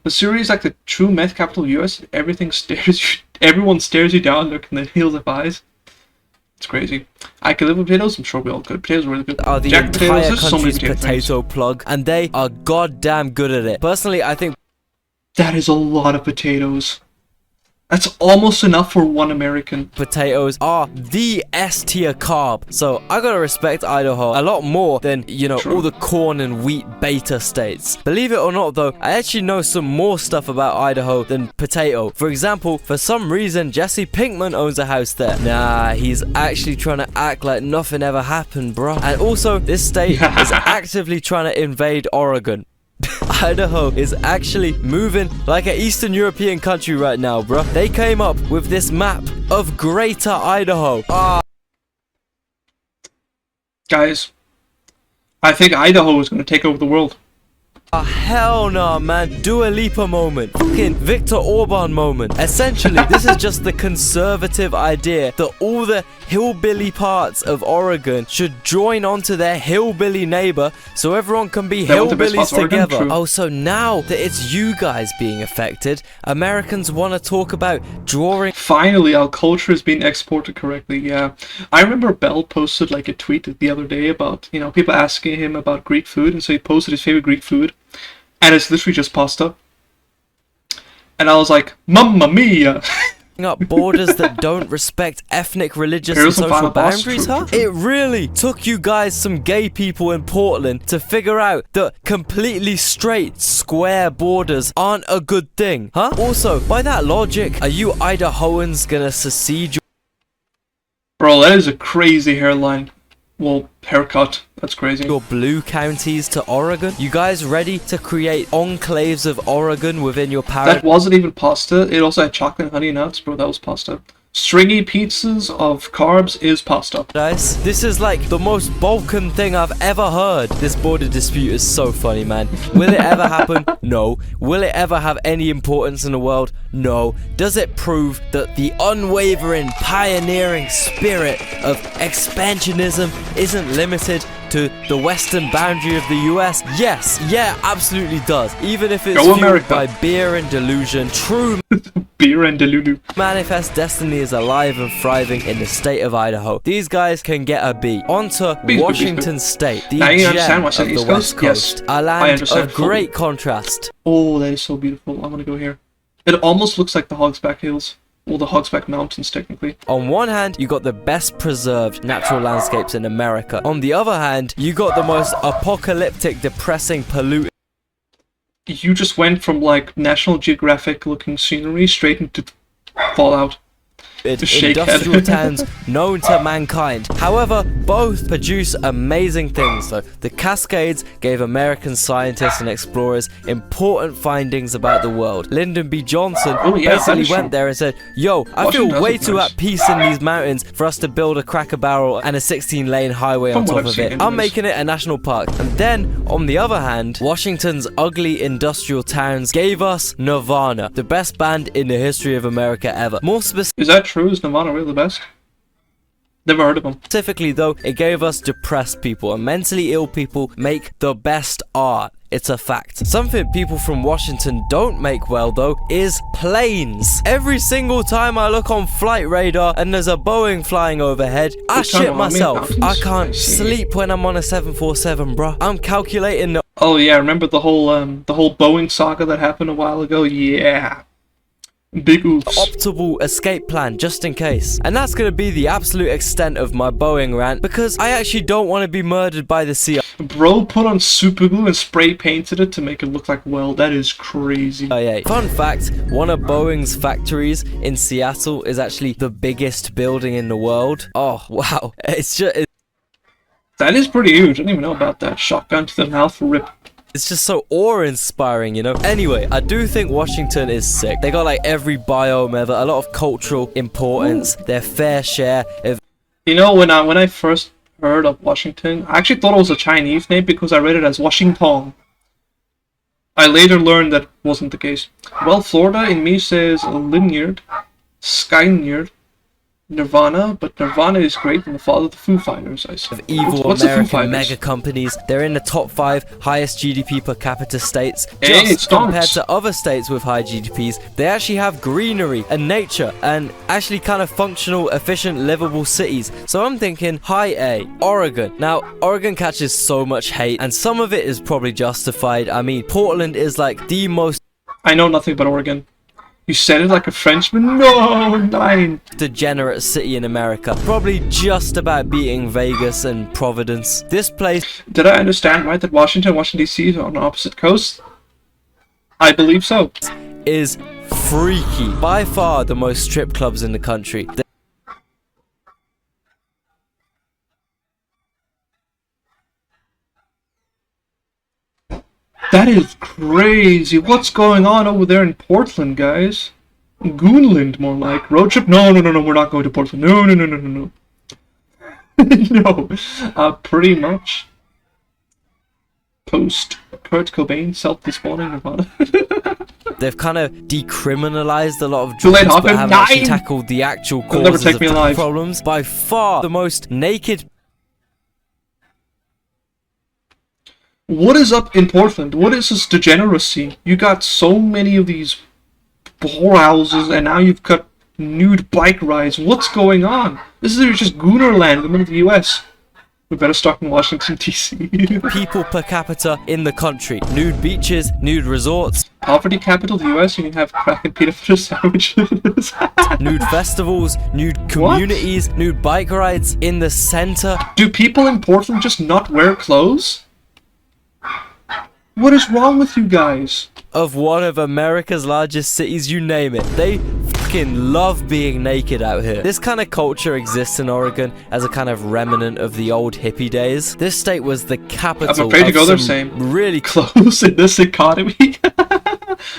Missouri is like the true meth capital of the US. Everyone stares you down, looking at the heels of eyes. It's crazy. I could live with potatoes. I'm sure we all could. Potatoes are really good. Are the Jack entire potatoes, there's so many country's potato plug, and they are goddamn good at it. Personally, I think that is a lot of potatoes. That's almost enough for one American. potatoes are the S tier carb. So I gotta respect Idaho a lot more than, you know, True. all the corn and wheat beta states. Believe it or not though, I actually know some more stuff about Idaho than potato. For example, for some reason, Jesse Pinkman owns a house there. Nah, he's actually trying to act like nothing ever happened, bro. And also, this state is actively trying to invade Oregon. Idaho is actually moving like an Eastern European country right now, bro. They came up with this map of Greater Idaho. Guys, I think Idaho is going to take over the world. Hell no, man. Dua Lipa moment. Fucking Viktor Orban moment. Essentially, this is just the conservative idea that all the hillbilly parts of Oregon should join onto their hillbilly neighbor so everyone can be They want the best hillbillies parts of Oregon? together. True. Oh, so now that it's you guys being affected, Americans want to talk about drawing. Finally, our culture is being exported correctly. Yeah, I remember Bell posted like a tweet the other day about, you know, people asking him about Greek food, and so he posted his favorite Greek food, and it's literally just pasta. And I was like, Mamma mia! Up borders that don't respect ethnic, religious, and Here's some social final boss. boundaries, True, huh? true. It really took you guys, some gay people in Portland, to figure out that completely straight, square borders aren't a good thing, huh? Also, by that logic, are you Idahoans gonna secede Bro, that is a crazy hairline. Well, haircut. That's crazy. your blue counties to Oregon? You guys ready to create enclaves of Oregon within your paradise? That wasn't even pasta. It also had chocolate, honey, nuts. Bro, that was pasta. Stringy pizzas of carbs is pasta. This is like the most Balkan thing I've ever heard. This border dispute is so funny, man. Will it ever happen? No. Will it ever have any importance in the world? No. Does it prove that the unwavering, pioneering spirit of expansionism isn't limited to the western boundary of the US? Yes. Yeah, absolutely does. Even if it's Go fueled America. by beer and delusion, true Beer and Delulu. Manifest Destiny is alive and thriving in the state of Idaho. These guys can get a B. On to Beast, Washington State, the Now you understand gem why I of said the East West Coast? Yes, Coast. A I land understand of fully. great contrast. Oh, that is so beautiful. I want to go here. It almost looks like the Hogsback Hills. Well, the Hogsback Mountains, technically. On one hand, you got the best preserved natural landscapes in America. On the other hand, you got the most apocalyptic, depressing, polluted. You just went from, like, National Geographic looking scenery straight into Fallout. Shakehead. Industrial towns known to mankind. However, both produce amazing things. So the Cascades gave American scientists and explorers important findings about the world. Lyndon B. Johnson Oh, yeah, that basically is went true. there and said, yo, I Washington feel does way look too nice. at peace in these mountains for us to build a Cracker Barrel and a 16-lane highway on From what top I've of seen it. I'm anyways. making it a national park. And then, on the other hand, Washington's ugly industrial towns gave us Nirvana, the best band in the history of America ever. More Is that true? Is Nirvana really the best? Never heard of them. specifically though, it gave us depressed people, and mentally ill people make the best art. It's a fact. Something people from Washington don't make well though is planes. Every single time I look on flight radar and there's a Boeing flying overhead, I It's kind shit of on me, myself. mountains. I I can't see. sleep when I'm on a 747, bruh. I'm calculating the Oh yeah, remember the whole Boeing saga that happened a while ago? Yeah. Big oops. optimal escape plan just in case. And that's gonna be the absolute extent of my Boeing rant, because I actually don't want to be murdered by the CIA. Bro put on super glue and spray painted it to make it look like weld. That is crazy. Fun fact, one of Boeing's factories in Seattle is actually the biggest building in the world. Oh, wow. It's just... That is pretty huge. I didn't even know about that. Shotgun to the mouth, rip. It's just so awe-inspiring, you know? Anyway, I do think Washington is sick. They got like every biome ever, a lot of cultural importance, their fair share of... You know, when I first heard of Washington, I actually thought it was a Chinese name because I read it as Washington. I later learned that wasn't the case. Well, Florida in me says Linyard, Skynyard, Nirvana, but Nirvana is great and the father of the Foo Fighters, I said. Of evil What's the Foo American Fighters? mega companies. They're in the top 5 highest GDP per capita states. Hey, it Just compared stonks. to other states with high GDPs, they actually have greenery and nature and actually kind of functional, efficient, livable cities. So I'm thinking high A, Oregon. Now, Oregon catches so much hate and some of it is probably justified. I mean, Portland is like the most I know nothing about Oregon. You said it like a Frenchman? No, nine. degenerate city in America. Probably just about beating Vegas and Providence. This place Did I understand right that Washington DC are on the opposite coast? I believe so. is freaky. By far the most strip clubs in the country. That is crazy. What's going on over there in Portland, guys? Goonland, more like. Road trip? No, we're not going to Portland. No. No. Pretty much. Post Kurt Cobain self-despawning Nirvana. They've kind of decriminalized a lot of Too late, drugs, but Hawken. haven't actually 9! tackled the actual They'll never causes take of me the alive. problems. By far the most naked. What is up in Portland? What is this degeneracy? You got so many of these whorehouses, and now you've got nude bike rides. What's going on? This is just Goonerland in the middle of the US. We better start in Washington, D.C. people per capita in the country. Nude beaches, nude resorts, Poverty capital of the US, you can have crack and peanut butter sandwiches. nude festivals, nude communities, nude bike rides in the center. Do people in Portland just not wear clothes? What is wrong with you guys? Of one of America's largest cities, you name it. They fucking love being naked out here. This kind of culture exists in Oregon as a kind of remnant of the old hippie days. This state was the capital I'm afraid to of go there, some same. really Clothes in this economy?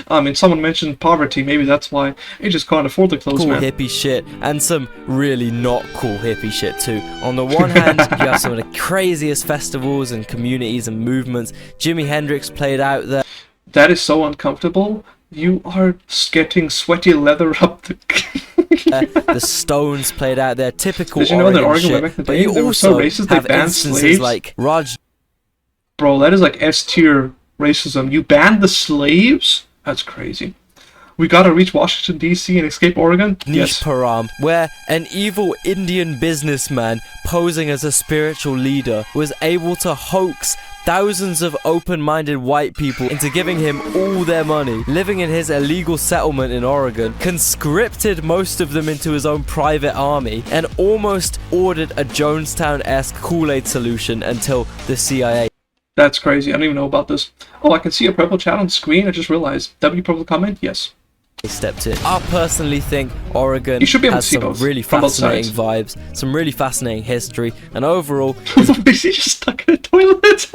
I mean, someone mentioned poverty, maybe that's why. They just can't afford the clothes, cool man. hippie shit and some really not cool hippie shit too. On the one hand, you have some of the craziest festivals and communities and movements. Jimi Hendrix played out there. That is so uncomfortable. You are getting sweaty leather up the... The Stones played out there. Typical Did you know that Oregon Oregon shit. back in the But day, you they were so also racist, they have banned instances slaves? like Raj Bro, that is like S-tier racism. You banned the slaves? That's crazy. We gotta reach Washington, D.C. and escape Oregon? Nish Param, where an evil Indian businessman posing as a spiritual leader was able to hoax thousands of open-minded white people into giving him all their money, living in his illegal settlement in Oregon, conscripted most of them into his own private army, and almost ordered a Jonestown-esque Kool-Aid solution until the CIA That's crazy. I don't even know about this. Oh, I can see a purple chat on screen. I just realized. W purple comment? Yes. stepped in. I personally think Oregon You should be able has to see some both, really from both fascinating vibes, some really fascinating history, and overall, Is he just stuck in a toilet?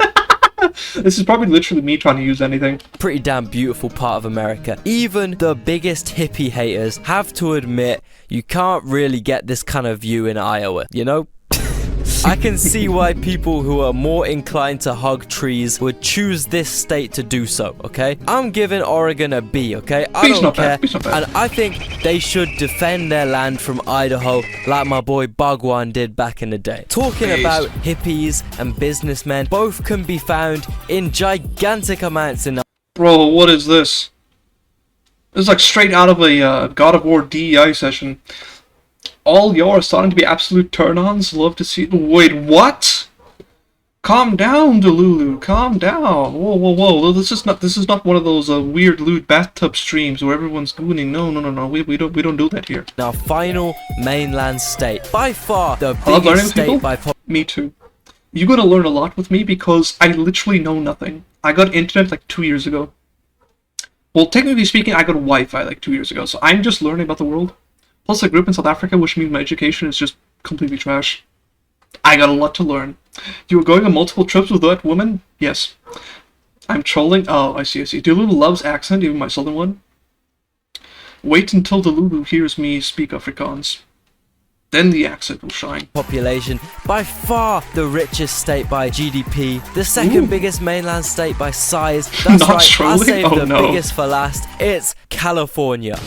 This is probably literally me trying to use anything. pretty damn beautiful part of America. Even the biggest hippie haters have to admit you can't really get this kind of view in Iowa, you know? I can see why people who are more inclined to hug trees would choose this state to do so, okay? I'm giving Oregon a B, okay? I B's don't not care. bad, B's not bad. And I think they should defend their land from Idaho like my boy Bhagwan did back in the day. Talking B's. about hippies and businessmen, both can be found in gigantic amounts in Bro, what is this? This is like straight out of a God of War DEI session. All y'all are starting to be absolute turn-ons. Love to see... Wait, what? Calm down, Delulu. Calm down. Whoa. This is not one of those weird lewd bathtub streams where everyone's gooning. No. We don't do that here. our final mainland state. By far the I love learning biggest with people. state by population. Me too. You're gonna learn a lot with me because I literally know nothing. I got internet like 2 years ago. Well, technically speaking, I got Wi-Fi like 2 years ago, so I'm just learning about the world. Plus, I grew up in South Africa, which means my education is just completely trash. I got a lot to learn. You were going on multiple trips with that woman? Yes. I'm trolling. Oh, I see. Delulu loves accent, even my southern one. Wait until Delulu hears me speak Afrikaans. Then the accent will shine. Population, by far the richest state by GDP, the second biggest mainland state by size. That's Not right, I trolling? saved Oh, the no. biggest for last. It's California,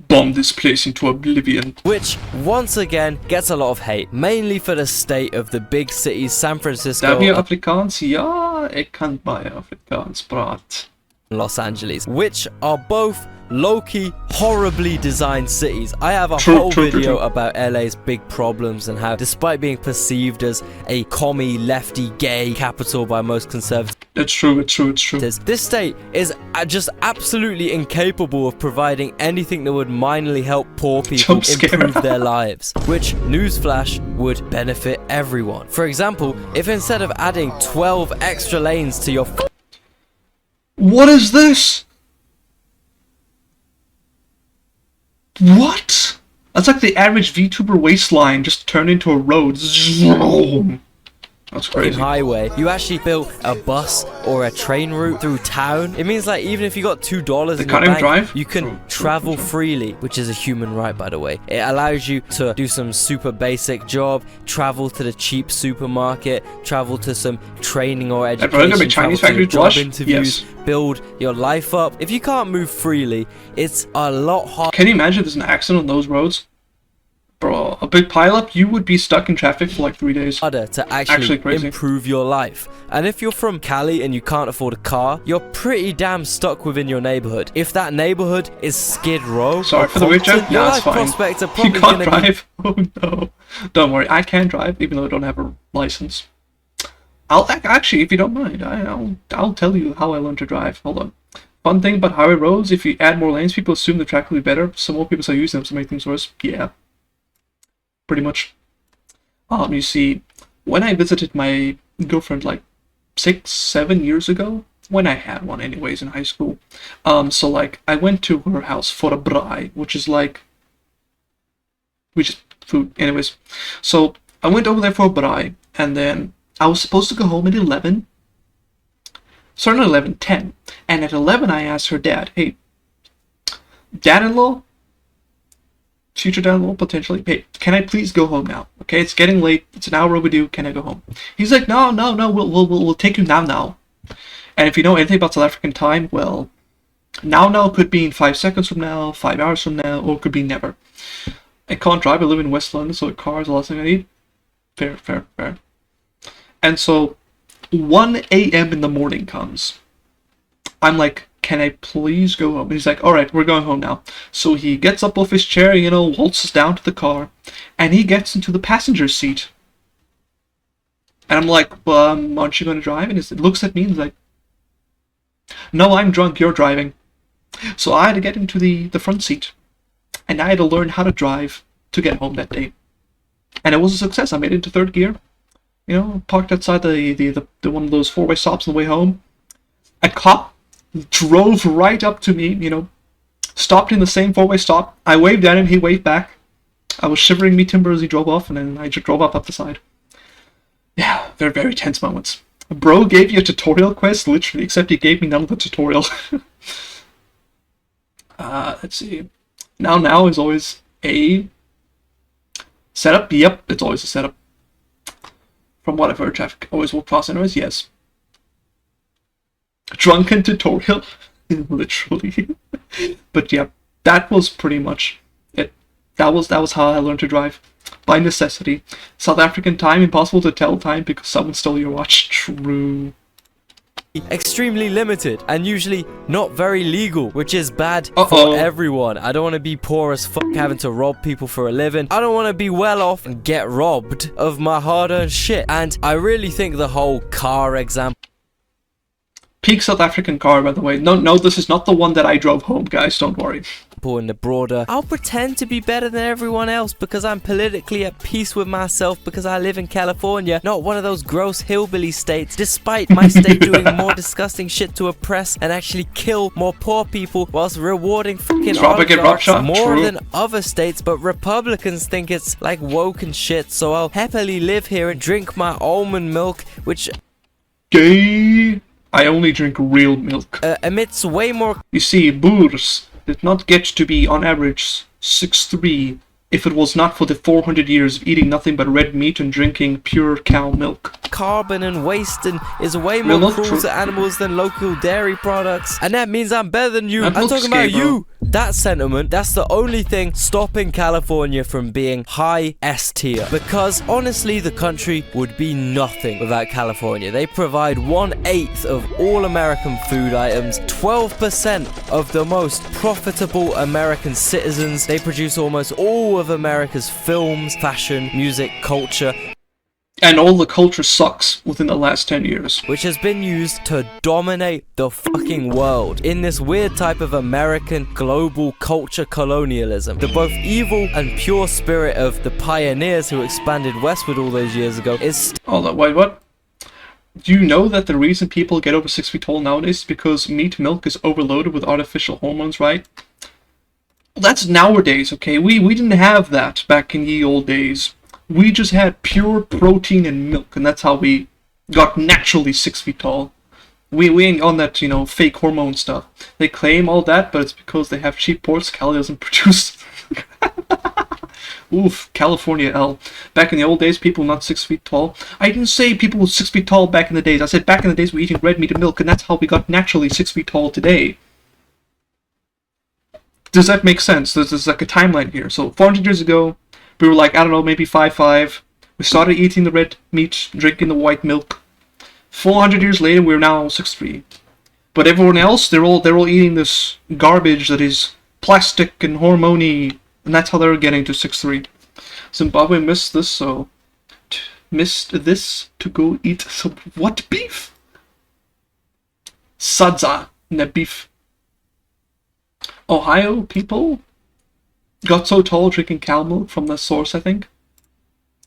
Bomb this place into oblivion. which once again gets a lot of hate, mainly for the state of the big cities San Francisco Heb je Afrikaans? Ja, ik kan bij Afrikaans praat. and Los Angeles, which are both low-key horribly designed cities. I have a whole video about LA's big problems and how, despite being perceived as a commie, lefty, gay capital by most conservatives, It's true. this state is just absolutely incapable of providing anything that would minorly help poor people Jump scare. improve their lives, which, newsflash, would benefit everyone. For example, if instead of adding 12 extra lanes to your What is this? What? That's like the average VTuber waistline just turned into a road. Zoom. That's crazy. highway, you actually built a bus or a train route through town. It means like even if you got $2 in your can't even bank, drive? you can travel freely, which is a human right, by the way. It allows you to do some super basic job, travel to the cheap supermarket, travel to some training or I've heard of a education, travel Chinese to your factory job flush? interviews, Yes. build your life up. If you can't move freely, it's a lot harder Can you imagine there's an accident on those roads? Bro, a big pileup, you would be stuck in traffic for like 3 days. to Actually actually crazy. improve your life. And if you're from Cali and you can't afford a car, you're pretty damn stuck within your neighborhood. If that neighborhood is Skid Row, Sorry or for the Compton, witcher? your Yeah, life it's fine. prospects are You probably can't gonna be drive? Oh no. Don't worry, I can drive, even though I don't have a license. Actually, if you don't mind, I'll tell you how I learned to drive. Hold on. Fun thing about highway roads, if you add more lanes, people assume the track will be better, so more people start using them to make things worse. Yeah. Pretty much. You see, when I visited my girlfriend like 6-7 years ago, when I had one anyways in high school, so like I went to her house for a braai, which is food, anyways. So I went over there for a braai, and then I was supposed to go home at 11. Sorry, not 11, 10. And at 11 I asked her dad, hey, dad-in-law, future dad-in-law potentially, hey, can I please go home now? Okay, it's getting late, it's an hour overdue, can I go home? He's like, no, we'll take you now. And if you know anything about South African time, well, now could be in 5 seconds from now, 5 hours from now, or it could be never. I can't drive, I live in West London, so a car is the last thing I need. Fair. And so 1 a.m. in the morning comes. I'm like, can I please go home? And he's like, alright, we're going home now. So he gets up off his chair, waltzes down to the car, and he gets into the passenger seat. And I'm like, aren't you going to drive? And he looks at me and he's like, no, I'm drunk, you're driving. So I had to get into the front seat. And I had to learn how to drive to get home that day. And it was a success. I made it into third gear. Parked outside the one of those four-way stops on the way home. A cop drove right up to me, stopped in the same four-way stop. I waved at him, he waved back. I was shivering me timber as he drove off, and then I just drove up the side. Yeah, very, very tense moments. Bro gave you a tutorial quest, literally, except he gave me none of the tutorial. Let's see. Now is always a setup. Yep, it's always a setup. From what I've heard, traffic always walk fast anyways, yes. Drunken tutorial. Literally. But yeah, that was pretty much it. That was how I learned to drive. By necessity. South African time, impossible to tell time because someone stole your watch. True. extremely limited and usually not very legal, which is bad Uh-oh. for everyone. I don't want to be poor as fuck having to rob people for a living. I don't want to be well off and get robbed of my hard-earned shit. And I really think the whole car example Peak South African car, by the way. No, this is not the one that I drove home, guys. Don't worry. in the broader, I'll pretend to be better than everyone else because I'm politically at peace with myself because I live in California, not one of those gross hillbilly states, despite my state doing more disgusting shit to oppress and actually kill more poor people whilst rewarding fucking oligarchs more than other states. But Republicans think it's like woke and shit, so I'll happily live here and drink my almond milk, which Gay. I only drink real milk. emits way more You see, Boers did not get to be, on average, 6'3", if it was not for the 400 years of eating nothing but red meat and drinking pure cow milk. carbon and waste and is way more not cruel true. to animals than local dairy products. And that means I'm better than you. That I'm milk's talking about gay, bro. you. That sentiment, that's the only thing stopping California from being high S tier. Because honestly, the country would be nothing without California. They provide 1/8 of all American food items, 12% of the most profitable American citizens. They produce almost all of America's films, fashion, music, culture, And all the culture sucks within the last 10 years. which has been used to dominate the fucking world in this weird type of American global culture colonialism. The both evil and pure spirit of the pioneers who expanded westward all those years ago is Hold on, wait, what? Do you know that the reason people get over 6 feet tall nowadays is because meat milk is overloaded with artificial hormones, right? Well, that's nowadays, okay? We didn't have that back in ye old days. We just had pure protein and milk, and that's how we got naturally 6 feet tall. We ain't on that, fake hormone stuff. They claim all that, but it's because they have cheap ports. Cali doesn't produce. Oof, California L. Back in the old days, people not 6 feet tall. I didn't say people were 6 feet tall back in the days. I said back in the days we were eating red meat and milk, and that's how we got naturally 6 feet tall today. Does that make sense? There's like a timeline here. So 400 years ago, we were like, I don't know, maybe 5'5". We started eating the red meat, drinking the white milk. 400 years later, we're now 6'3". But everyone else, they're all eating this garbage that is plastic and hormone-y, and that's how they're getting to 6'3". Zimbabwe missed this to go eat some what beef? Sadza, net beef. Ohio people got so tall drinking cow milk from the source, I think.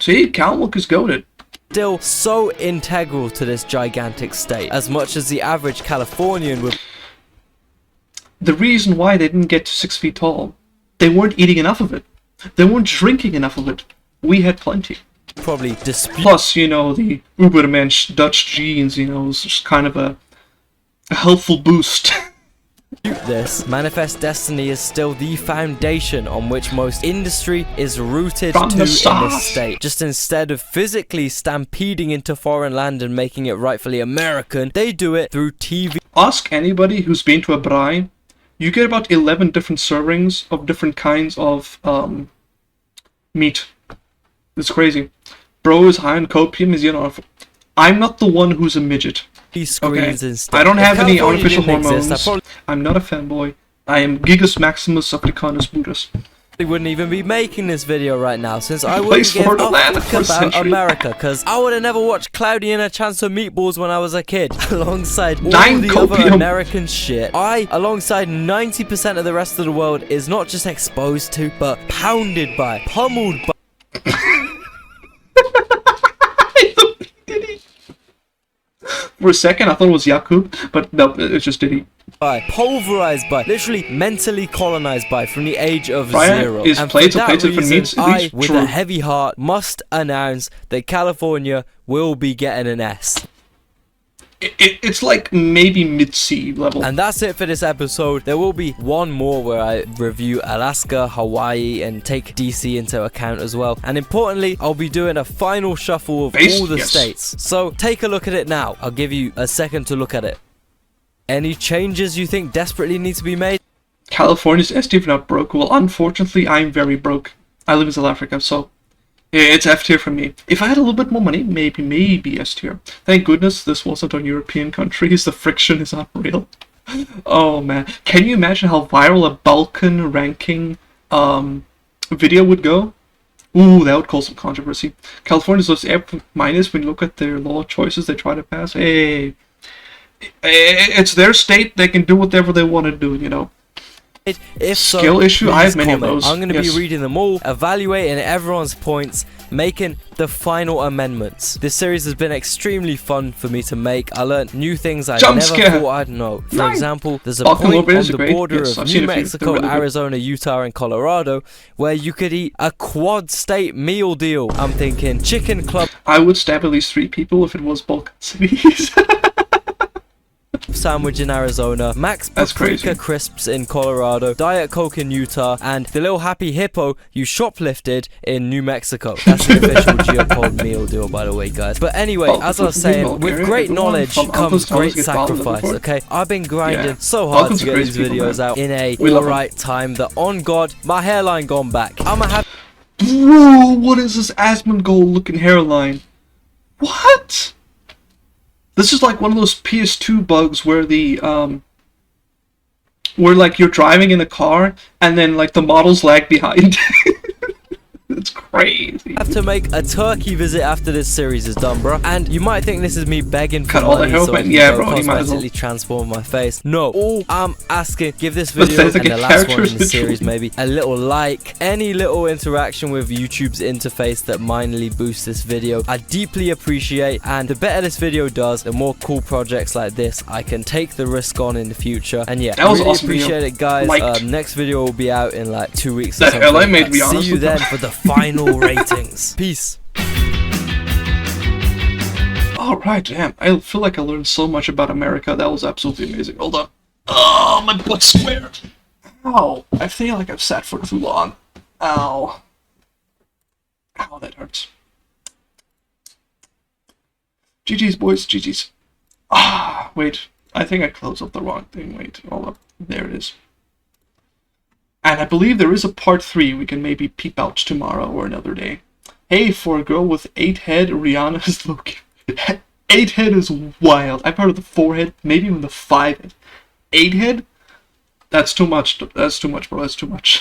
See, cow milk is goated. still so integral to this gigantic state, as much as the average Californian would The reason why they didn't get to 6 feet tall, they weren't eating enough of it. They weren't drinking enough of it. We had plenty. probably dispute Plus, the Ubermensch Dutch genes, is just kind of a helpful boost. this. Manifest Destiny is still the foundation on which most industry is rooted From to the in this start. state. Just instead of physically stampeding into foreign land and making it rightfully American, they do it through TV. Ask anybody who's been to a braai. You get about 11 different servings of different kinds of meat. It's crazy. Bro is high on copium. I'm not the one who's a midget. screens Okay. instead. I don't If have any California artificial didn't exist, hormones. I probably I'm not a fanboy. I am Gigas Maximus Africanus Buddhist. wouldn't even be making this video right now, since I wouldn't Place give for the a land fuck for a about century. America, because I would have never watched Cloudy and a Chance of Meatballs when I was a kid, alongside all Nine the other copium. American shit. I, alongside 90% of the rest of the world, is not just exposed to, but pounded by, pummeled by, For a second, I thought it was Yakub, but no, it's just Diddy. pulverized by, literally mentally colonized by, from the age of Fire 0. is And plates for of that plates of different reason, meats, at I, least with true. a heavy heart, must announce that California will be getting an S. It's like maybe mid-C level. And that's it for this episode. There will be one more where I review Alaska, Hawaii, and take DC into account as well. And importantly, I'll be doing a final shuffle of all the Yes. states. So take a look at it now. I'll give you a second to look at it. Any changes you think desperately need to be made? California's S tier for not broke. Well, unfortunately, I'm very broke. I live in South Africa, so it's F tier for me. If I had a little bit more money, maybe S tier. Thank goodness this wasn't on European countries. The friction is unreal. Oh man, can you imagine how viral a Balkan ranking video would go? Ooh, that would cause some controversy. California's just F minus when you look at their law choices they try to pass. Hey, it's their state. They can do whatever they want to do, If so, Skill issue? I have please many of comment. those. I'm going to Yes. be reading them all, evaluating everyone's points, making the final amendments. This series has been extremely fun for me to make. I learned new things I Jump never scare. thought I'd know. For Nice. example, there's a Balkan point Orbit on is the great. border Yes, of I've seen New a few. Mexico, They're really good. Arizona, Utah, and Colorado where you could eat a quad state meal deal. I'm thinking chicken club I would stab at least 3 people if it was Balkan cities. sandwich in Arizona, Max That's crazy. Paprika crisps in Colorado, Diet Coke in Utah, and the little happy hippo you shoplifted in New Mexico. That's the official Geopold meal deal, by the way, guys. But anyway, as I was saying, with great knowledge comes great sacrifice, okay? I've been grinding so hard to get these videos out in a alright time that, on God, my hairline gone back. I'ma have... Bro, what is this Asmongold looking hairline? What? This is like one of those PS2 bugs where the, where like you're driving in a car and then like the models lag behind. It's crazy. I have to make a turkey visit after this series is done, bro. And you might think this is me begging for Cut all the money hair so I open. can Yeah, go bro, you might as well. cosmetically transform my face. No, all I'm asking, give this video sounds like and a the last one character in the situation. series maybe a little like, any little interaction with YouTube's interface that minorly boosts this video, I deeply appreciate. And the better this video does, the more cool projects like this I can take the risk on in the future. And yeah, That was really awesome video. appreciate it, guys. Liked. Next video will be out in like 2 weeks or That something. LA made me honest See you with then them. for the final ratings. Peace. Alright, damn. I feel like I learned so much about America. That was absolutely amazing. Hold on. Oh, my butt's squared. Ow. I feel like I've sat for too long. Ow. Ow, that hurts. GG's, boys. GG's. Ah, wait. I think I closed up the wrong thing. Wait, hold up. There it is. And I believe there is a part 3 we can maybe peep out tomorrow or another day. Hey, for a girl with 8 head, Rihanna is looking... 8 head is wild. I've heard of the 4 head, maybe even the 5 head. 8 head? That's too much. That's too much, bro. That's too much.